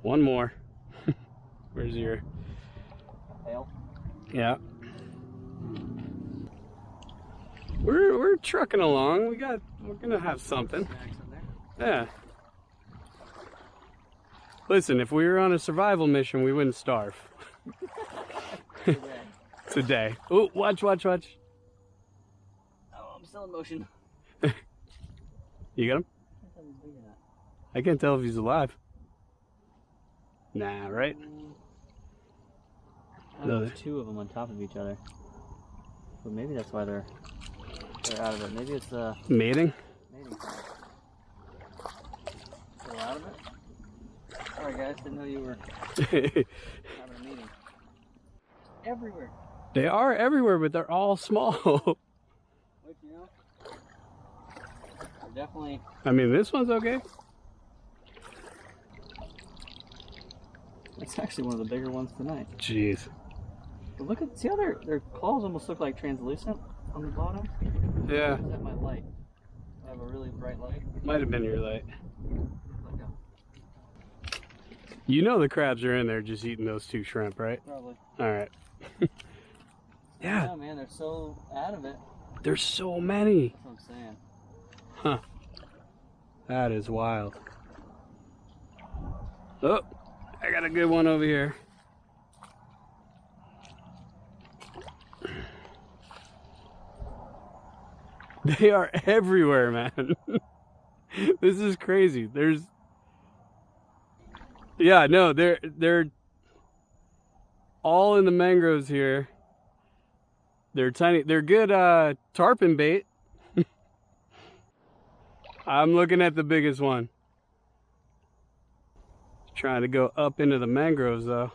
One more. Where's your... Tail. Yeah. We're trucking along. We're gonna have something. Snacks in there. Yeah. Listen, if we were on a survival mission, we wouldn't starve. Today. Today. Oh, watch. Oh, I'm still in motion. You got him? I can't tell if he's alive. Nah, right? No, There's two of them on top of each other. But maybe that's why they're out of it. Maybe it's the Mating? mating time. Still out of it? Sorry guys, didn't know you were having a meeting. Everywhere. They are everywhere, but they're all small. Which, you know, they're definitely... I mean, this one's okay. It's actually one of the bigger ones tonight. Jeez. But look at, see how their claws almost look like translucent on the bottom? Yeah. Is that my light? I have a really bright light. Might have been your light. Like a, You know the crabs are in there just eating those two shrimp, right? probably. Alright. Yeah, Yeah, man, they're so out of it. there's so many. That's what I'm saying. Huh. That is wild. Oh, I got a good one over here. They are everywhere, man. This is crazy. There's... Yeah, no, they're all in the mangroves here. They're tiny. They're good tarpon bait. I'm looking at the biggest one. Trying to go up into the mangroves though.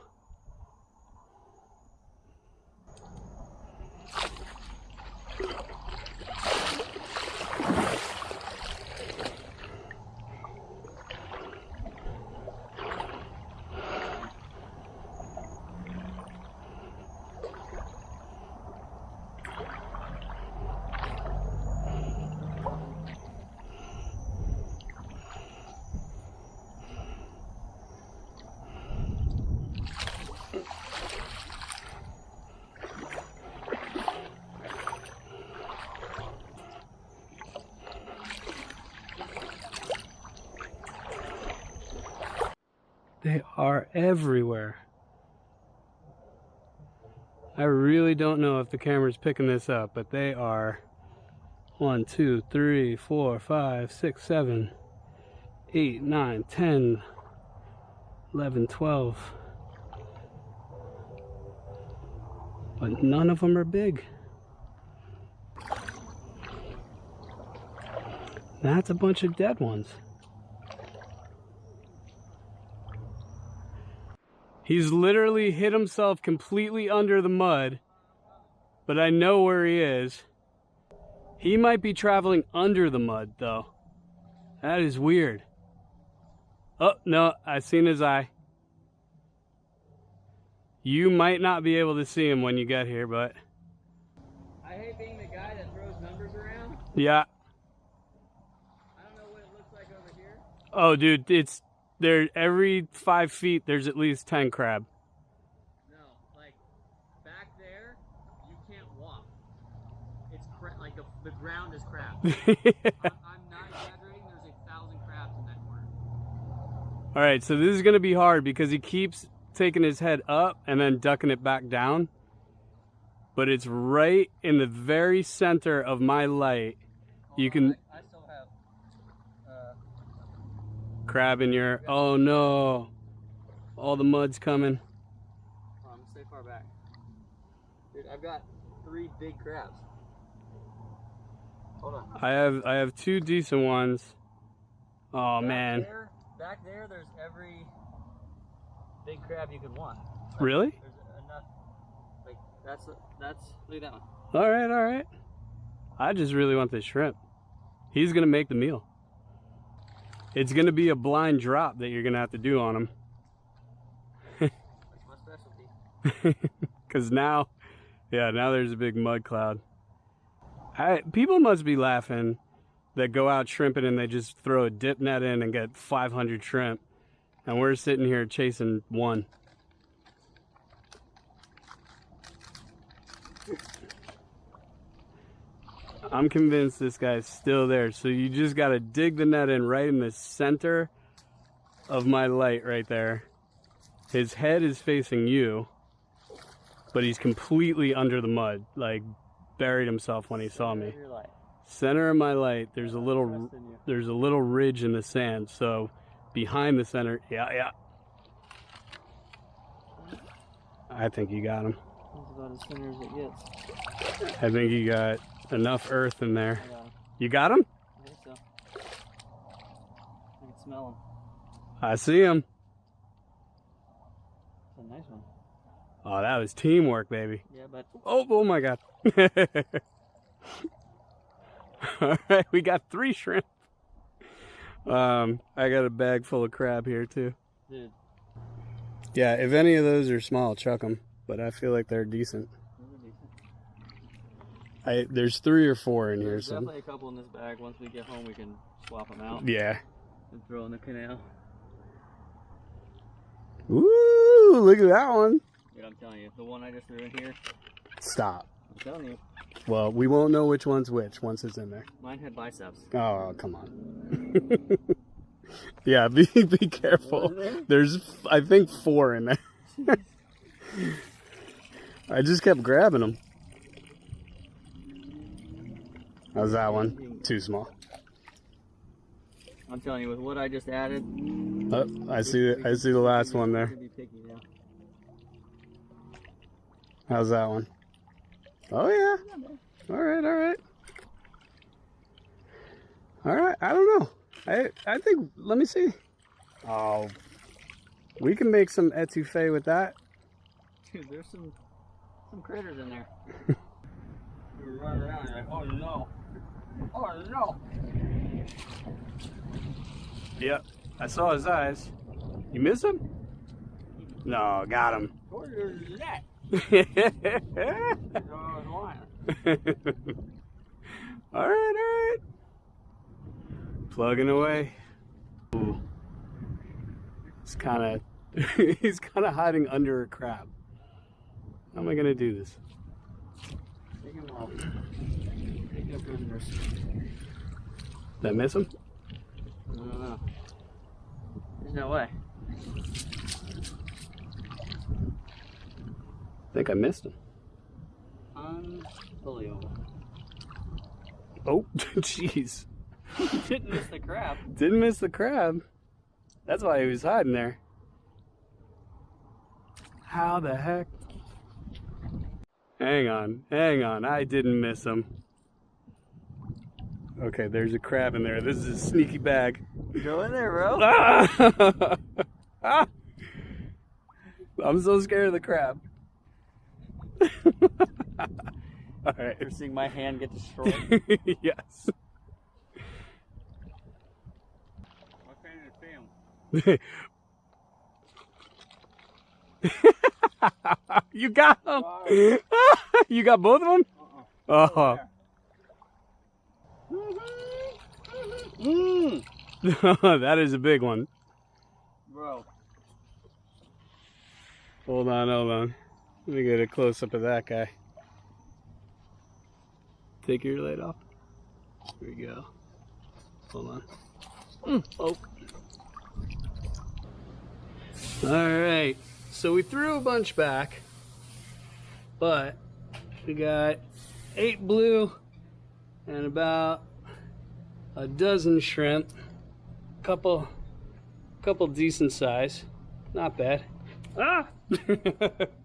They are everywhere. I really don't know if the camera's picking this up, but they are 1, 2, 3, 4, 5, 6, 7, 8, 9, 10, 11, 12. But none of them are big. That's a bunch of dead ones. He's literally hit himself completely under the mud, but I know where he is. He might be traveling under the mud, though. That is weird. Oh, no, I seen his eye. You might not be able to see him when you get here, but... I hate being the guy that throws numbers around. Yeah. I don't know what it looks like over here. Oh, dude, it's... there. Every 5 feet, there's at least 10 crab. No, like, back there, you can't walk. It's like the ground is crab. I'm not exaggerating, there's 1,000 crabs in that corner. All right, so this is going to be hard because he keeps taking his head up and then ducking it back down. But it's right in the very center of my light. You can... I still have... crab in your... Oh, no. All the mud's coming. I'm gonna stay far back. Dude, I've got 3 big crabs. Hold on. I have 2 decent ones. Oh, man. Back there, there's every big crab you could want. Like, Really? There's enough. Like, that's, look at that one. All right, all right. I just really want this shrimp. He's going to make the meal. It's going to be a blind drop that you're going to have to do on him. That's my specialty. Because now there's a big mud cloud. People must be laughing that go out shrimping and they just throw a dip net in and get 500 shrimp. And we're sitting here chasing 1. I'm convinced this guy's still there. So you just got to dig the net in right in the center of my light right there. His head is facing you, but he's completely under the mud, like buried himself when he saw me. Center of my light, there's a little ridge in the sand, so behind the center, yeah. I think you got him. That's about as center as it gets. I think you got enough earth in there. I got him. You got him? I think so. I can smell him. I see him. It's a nice one. Oh, that was teamwork, baby. Yeah, but Oh my God. All right, we got 3 shrimp. I got a bag full of crab here too. dude, Yeah, if any of those are small, chuck them. But I feel like they're decent. There's 3 or 4 in here. there's So definitely a couple in this bag. Once we get home, we can swap them out yeah. and throw in the canal. Ooh, look at that one. Dude, I'm telling you, the one I just threw in here. Stop. I'm telling you, Well, we won't know which one's which once it's in there. mine had biceps. Oh, come on. Yeah, be careful. There's, I think, 4 in there. I just kept grabbing them. How's that one? Too small. I'm telling you, with what I just added, Oh, I see the last one there. be picky now. How's that one? Oh yeah. All right. I don't know. I think. Let me see. Oh, we can make some etouffee with that. Dude, there's some critters in there. You're running around, you're like, oh no. Oh no. Yep. I saw his eyes. You miss him? No, got him. Where's that? All right. Plugging away. Ooh. He's kind of hiding under a crab. How am I gonna do this? Take him off. Take your prisoners. Did I miss him? I don't know. There's no way. I think I missed him. Unbelievable. Oh, jeez. Didn't miss the crab. Didn't miss the crab. That's why he was hiding there. How the heck? Hang on. I didn't miss him. Okay, there's a crab in there. This is a sneaky bag. Go in there, bro. Ah! Ah! I'm so scared of the crab. All right. You're seeing my hand get destroyed. Yes. What kind of film? You got them. You got both of them? Oh. That is a big one. Bro. Hold on, hold on. Let me get a close up of that guy. Take your light off. Here we go. Hold on. Oh. Alright. So we threw a bunch back, but we got 8 blue and about a dozen shrimp. Couple decent size. Not bad. Ah!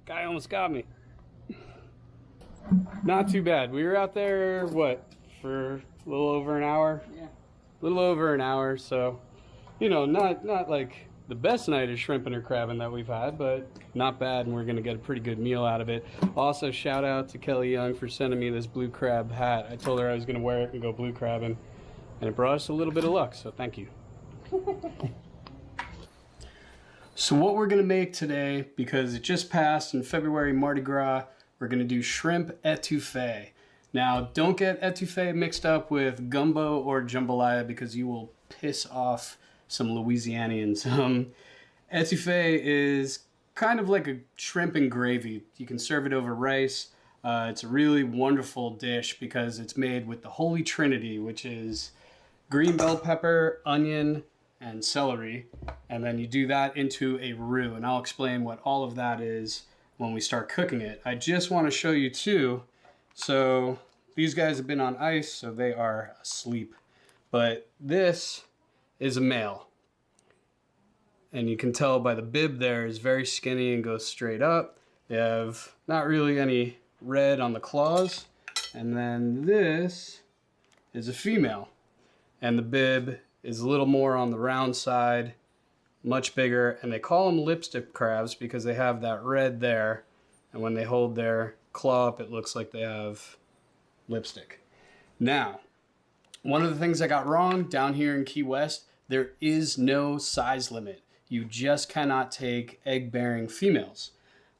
Guy almost got me. Not too bad. We were out there, what, for a little over an hour? Yeah. A little over an hour, so, you know, not like the best night of shrimping or crabbing that we've had, but not bad, and we're going to get a pretty good meal out of it. Also, shout out to Kelly Young for sending me this blue crab hat. I told her I was going to wear it and go blue crabbing, and it brought us a little bit of luck, so thank you. So what we're going to make today, because it just passed in February Mardi Gras, we're going to do shrimp etouffee. Now, don't get etouffee mixed up with gumbo or jambalaya because you will piss off some Louisianians. Etouffee is kind of like a shrimp and gravy. You can serve it over rice. It's a really wonderful dish because it's made with the Holy Trinity, which is green bell pepper, onion, and celery. And then you do that into a roux. And I'll explain what all of that is when we start cooking it. I just want to show you too. So these guys have been on ice, so they are asleep. But this is a male. And you can tell by the bib there is very skinny and goes straight up. They have not really any red on the claws. And then this is a female. And the bib is a little more on the round side, much bigger. And they call them lipstick crabs because they have that red there. And when they hold their claw up, it looks like they have lipstick. Now, one of the things I got wrong down here in Key West, there is no size limit. You just cannot take egg-bearing females.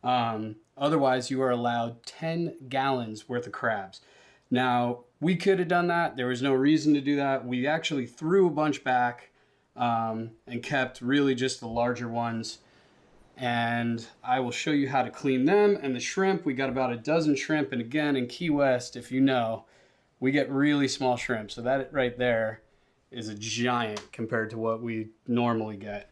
Otherwise, you are allowed 10 gallons worth of crabs. Now, we could have done that. There was no reason to do that. We actually threw a bunch back and kept really just the larger ones. And I will show you how to clean them. And the shrimp, we got about a dozen shrimp. And again, in Key West, if you know, we get really small shrimp. So that right there is a giant compared to what we normally get.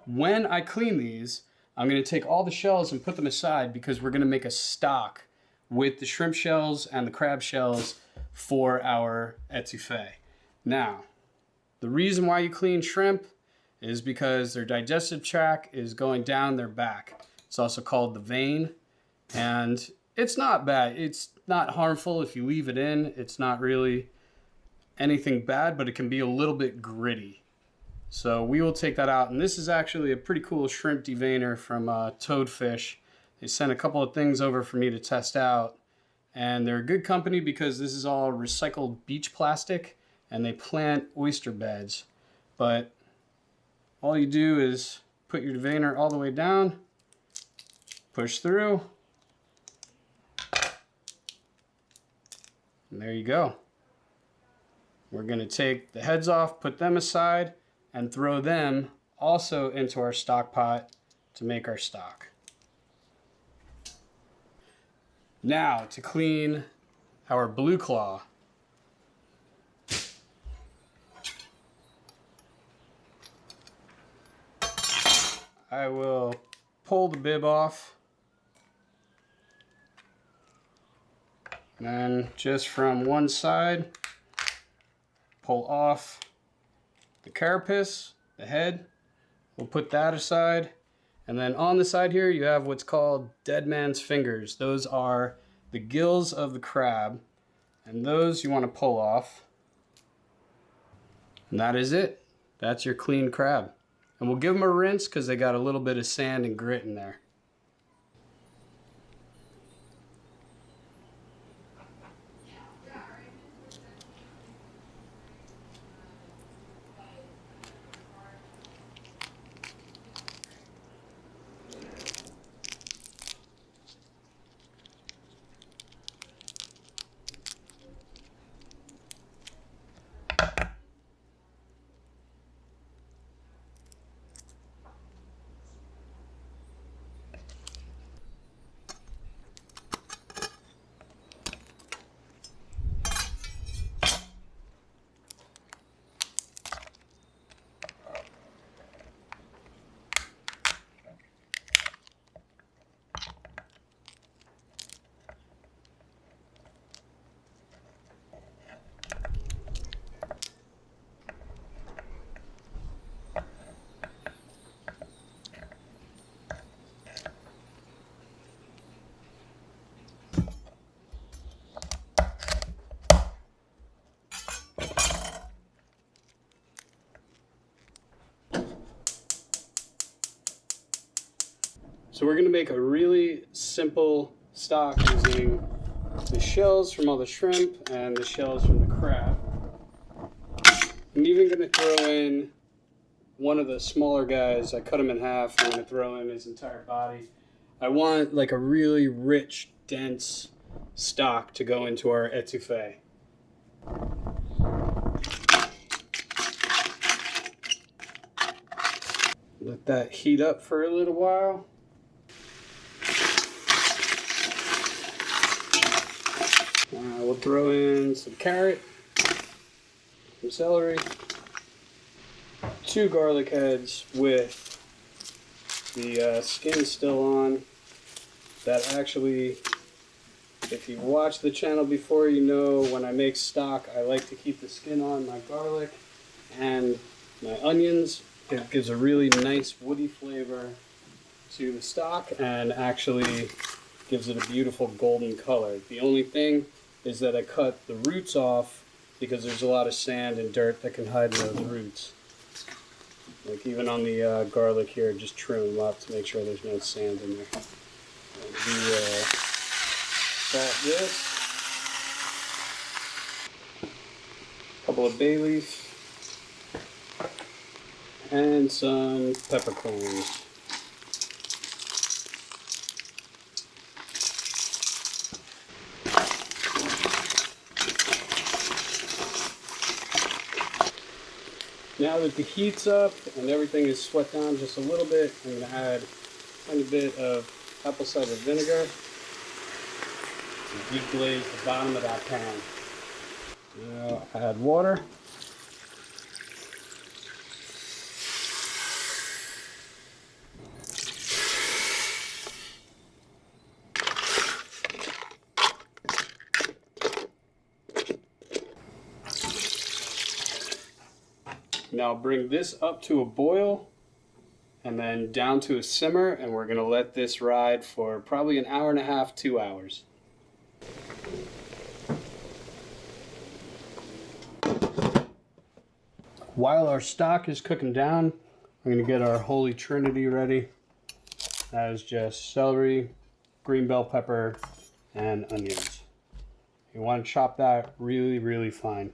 When I clean these, I'm going to take all the shells and put them aside because we're going to make a stock with the shrimp shells and the crab shells for our etouffee. Now, the reason why you clean shrimp is because their digestive tract is going down their back. It's also called the vein, and it's not bad. It's not harmful if you leave it in. It's not really anything bad, but it can be a little bit gritty. So we will take that out, and this is actually a pretty cool shrimp deveiner from Toadfish. They sent a couple of things over for me to test out, and they're a good company because this is all recycled beach plastic, and they plant oyster beds. But all you do is put your deveiner all the way down, push through, and there you go. We're going to take the heads off, put them aside, and throw them also into our stock pot to make our stock. Now to clean our blue claw. I will pull the bib off, and then just from one side, pull off the carapace, the head. We'll put that aside. And then on the side here, you have what's called dead man's fingers. Those are the gills of the crab. And those you want to pull off. And that is it. That's your clean crab. And we'll give them a rinse because they got a little bit of sand and grit in there. So we're gonna make a really simple stock using the shells from all the shrimp and the shells from the crab. I'm even gonna throw in one of the smaller guys. I cut him in half. I'm gonna throw in his entire body. I want like a really rich, dense stock to go into our etouffee. Let that heat up for a little while. We'll throw in some carrot, some celery, 2 garlic heads with the skin still on. That actually, if you watched the channel before, you know when I make stock, I like to keep the skin on my garlic and my onions. It gives a really nice woody flavor to the stock and actually gives it a beautiful golden color. The only thing is that I cut the roots off because there's a lot of sand and dirt that can hide in those roots. Like even on the garlic here, just trim them up to make sure there's no sand in there. And salt this. A couple of bay leaves. And some peppercorns. Now that the heat's up and everything is sweat down just a little bit, I'm going to add a tiny bit of apple cider vinegar to deep glaze the bottom of that pan. Now add water. Now bring this up to a boil and then down to a simmer, and we're going to let this ride for probably an hour and a half, 2 hours. While our stock is cooking down, I'm going to get our holy trinity ready. That is just celery, green bell pepper, and onions. You want to chop that really, really fine.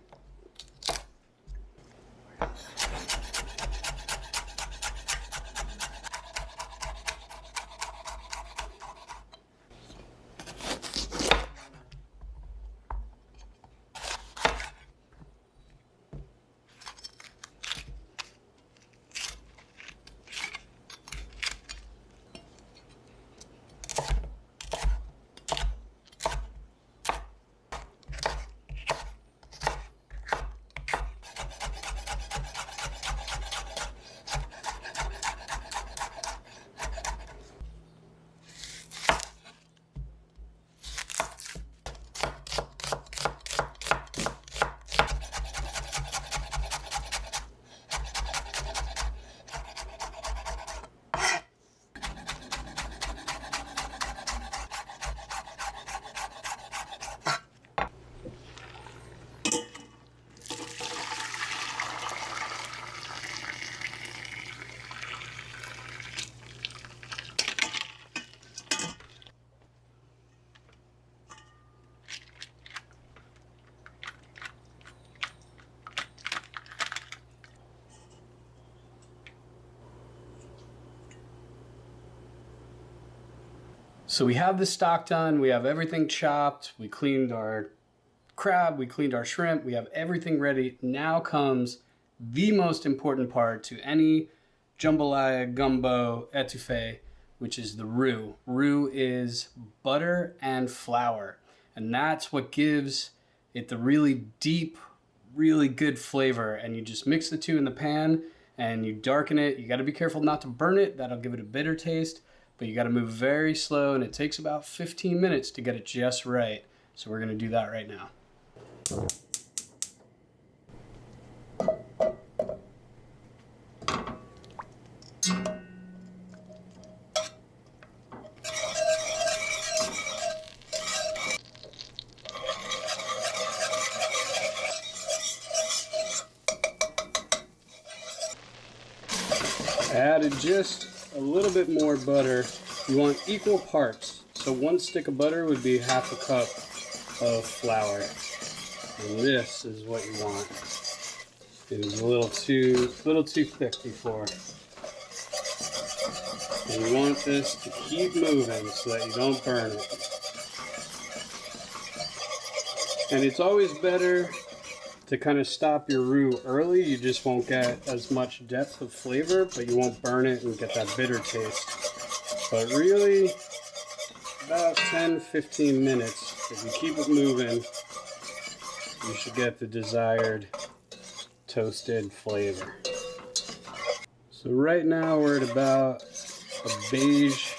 So we have the stock done, we have everything chopped, we cleaned our crab, we cleaned our shrimp, we have everything ready. Now comes the most important part to any jambalaya, gumbo, etouffee, which is the roux. Roux is butter and flour, and that's what gives it the really deep, really good flavor. And you just mix the two in the pan and you darken it. You got to be careful not to burn it. That'll give it a bitter taste, but you got to move very slow, and it takes about 15 minutes to get it just right. So we're going to do that right now. I added just a little bit more butter. You want equal parts. So 1 stick of butter would be half a cup of flour. And this is what you want. It was a little too thick before. And you want this to keep moving so that you don't burn it. And it's always better to kind of stop your roux early. You just won't get as much depth of flavor, but you won't burn it and get that bitter taste. But really, about 10-15 minutes, if you keep it moving, you should get the desired toasted flavor. So right now we're at about a beige,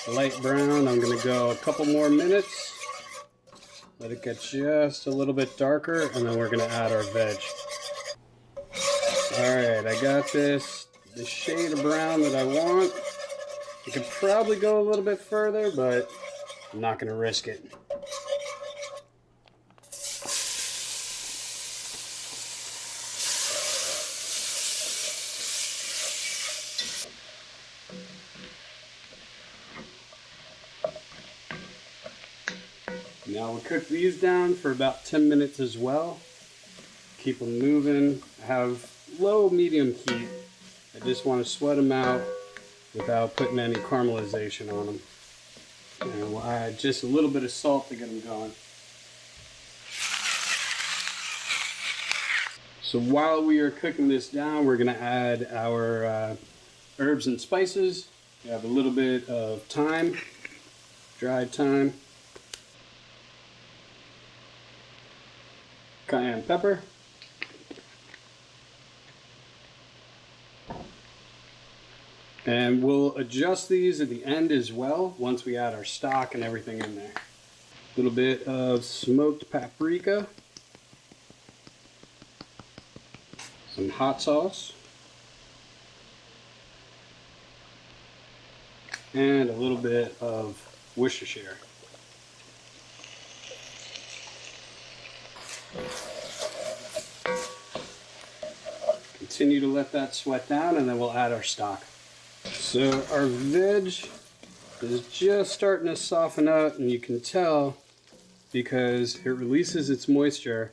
light brown. I'm gonna go a couple more minutes. Let it get just a little bit darker, and then we're gonna add our veg. Alright, I got the shade of brown that I want. You could probably go a little bit further, but I'm not gonna risk it. Now we'll cook these down for about 10 minutes as well. Keep them moving. I have low, medium heat. I just want to sweat them out without putting any caramelization on them. And we'll add just a little bit of salt to get them going. So while we are cooking this down, we're going to add our herbs and spices. We have a little bit of thyme, dried thyme. Cayenne pepper, and we'll adjust these at the end as well once we add our stock and everything in there. A little bit of smoked paprika, some hot sauce, and a little bit of Worcestershire. Continue to let that sweat down, and then we'll add our stock. So our veg is just starting to soften up, and you can tell because it releases its moisture,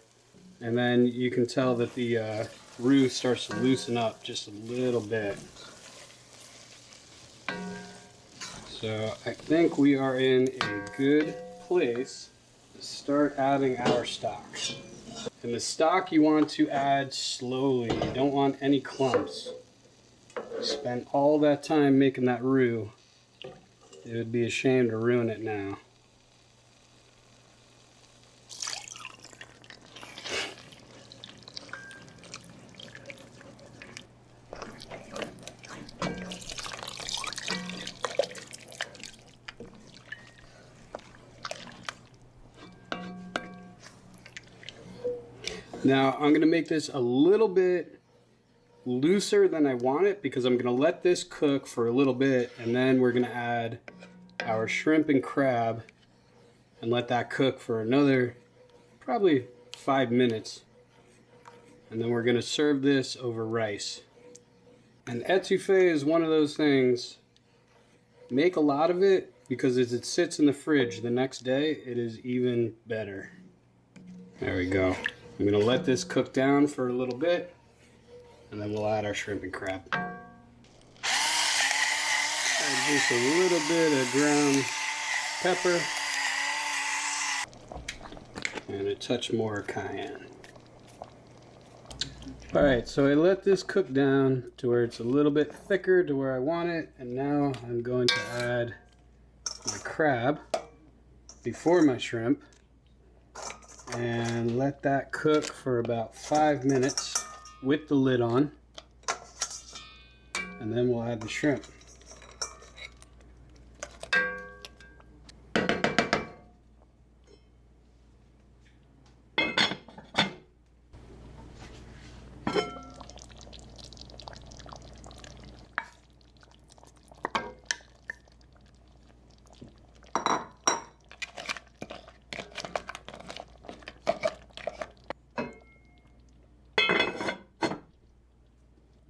and then you can tell that the roux starts to loosen up just a little bit. So I think we are in a good place to start adding our stock. And the stock you want to add slowly. You don't want any clumps. You spend all that time making that roux. It would be a shame to ruin it now. Now I'm going to make this a little bit looser than I want it because I'm going to let this cook for a little bit, and then we're going to add our shrimp and crab and let that cook for another probably 5 minutes. And then we're going to serve this over rice. And etouffee is one of those things, make a lot of it because as it sits in the fridge the next day, it is even better. There we go. I'm going to let this cook down for a little bit, and then we'll add our shrimp and crab. Add just a little bit of ground pepper. And a touch more cayenne. Alright, so I let this cook down to where it's a little bit thicker to where I want it, and now I'm going to add my crab before my shrimp and let that cook for about 5 minutes with the lid on, and then we'll add the shrimp.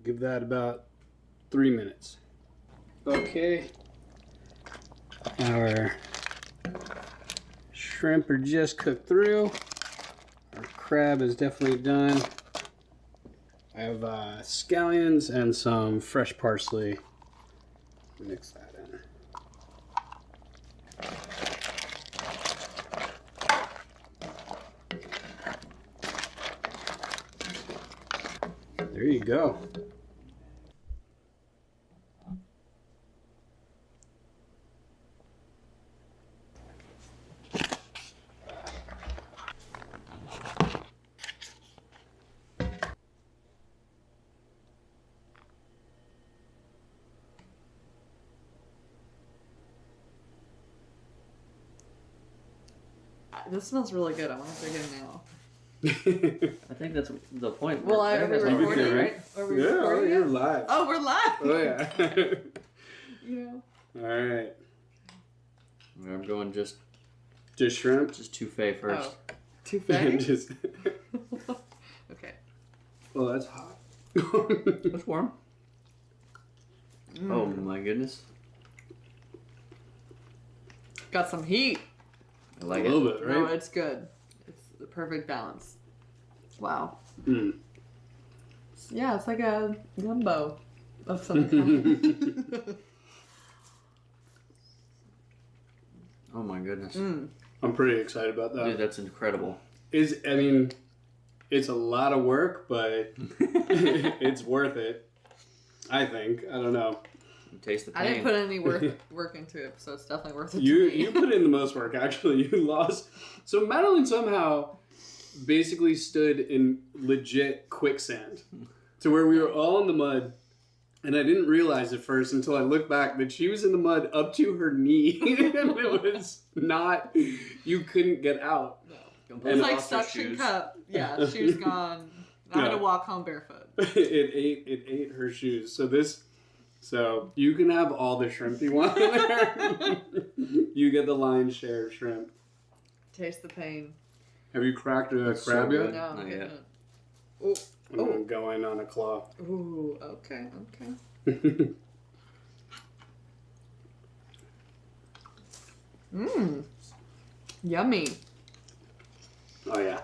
Give that about 3 minutes. Okay, our shrimp are just cooked through. Our crab is definitely done. I have scallions and some fresh parsley. Mix that in. There you go. This smells really good. I want to dig in now. I think that's the point. Well, I are we think that's recording? good, right? Are we Yeah, recording? you're live. Oh, we're live. Oh yeah. You know. All right. I'm going just Shrimp. touffee first. Oh. Touffee? Just. Okay. Oh, that's hot. It's warm. Oh my goodness. Got some heat. I like a it. little bit, right? No, it's good. It's the perfect balance. Wow. Mm. Yeah, it's like a gumbo of some kind. Oh my goodness. I'm pretty excited about that. Dude, that's incredible. It's a lot of work, but it's worth it. I think. I don't know. You taste the pain. I didn't put any work into it, so it's definitely worth it to You me. put in the most work, actually. You lost. So Madeline somehow basically stood in legit quicksand to where we were all in the mud, and I didn't realize at first until I looked back that she was in the mud up to her knee, and it was not. You couldn't get out. Completely It's like lost her suction shoes. cup. Yeah, shoes gone. I'm Yeah. gonna walk home barefoot. It ate her shoes. So you can have all the shrimp you want in there. You get the lion's share of shrimp. Taste the pain. Have you cracked a That's crab so yet? good. No, I'm Not getting yet. it. Oh, I'm gonna go in on a claw. ooh, okay, okay. Mmm, yummy. Oh yeah.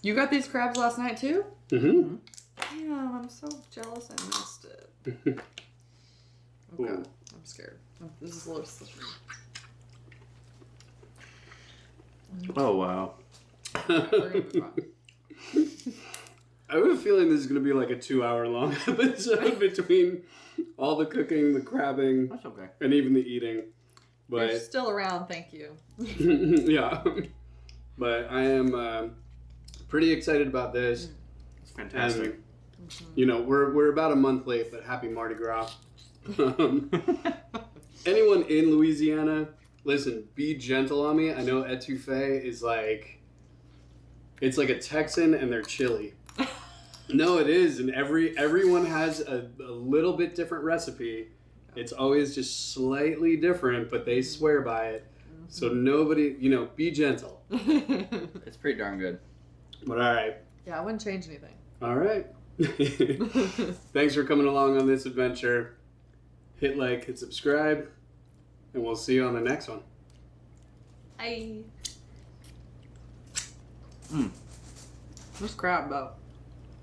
You got these crabs last night too? Mm-hmm. Damn, I'm so jealous I missed it. Okay, Ooh. I'm scared. This is a little slippery. Oh wow. We're gonna be fine. I have a feeling this is gonna be like a 2-hour long episode between all the cooking, the crabbing, That's okay. and even the eating. You're But still around, thank you. yeah. But I am pretty excited about this. It's fantastic. And, you know, we're about a month late, but happy Mardi Gras. Anyone in Louisiana, listen, be gentle on me. I know etouffee is like, it's like a Texan and they're chili. No, it is, and everyone has a little bit different recipe. It's always just slightly different, but they swear by it. So nobody, you know, be gentle. It's pretty darn good. But all right. Yeah, I wouldn't change anything. All right. Thanks for coming along on this adventure. Hit like, hit subscribe, and we'll see you on the next one. Hey. What's crab about?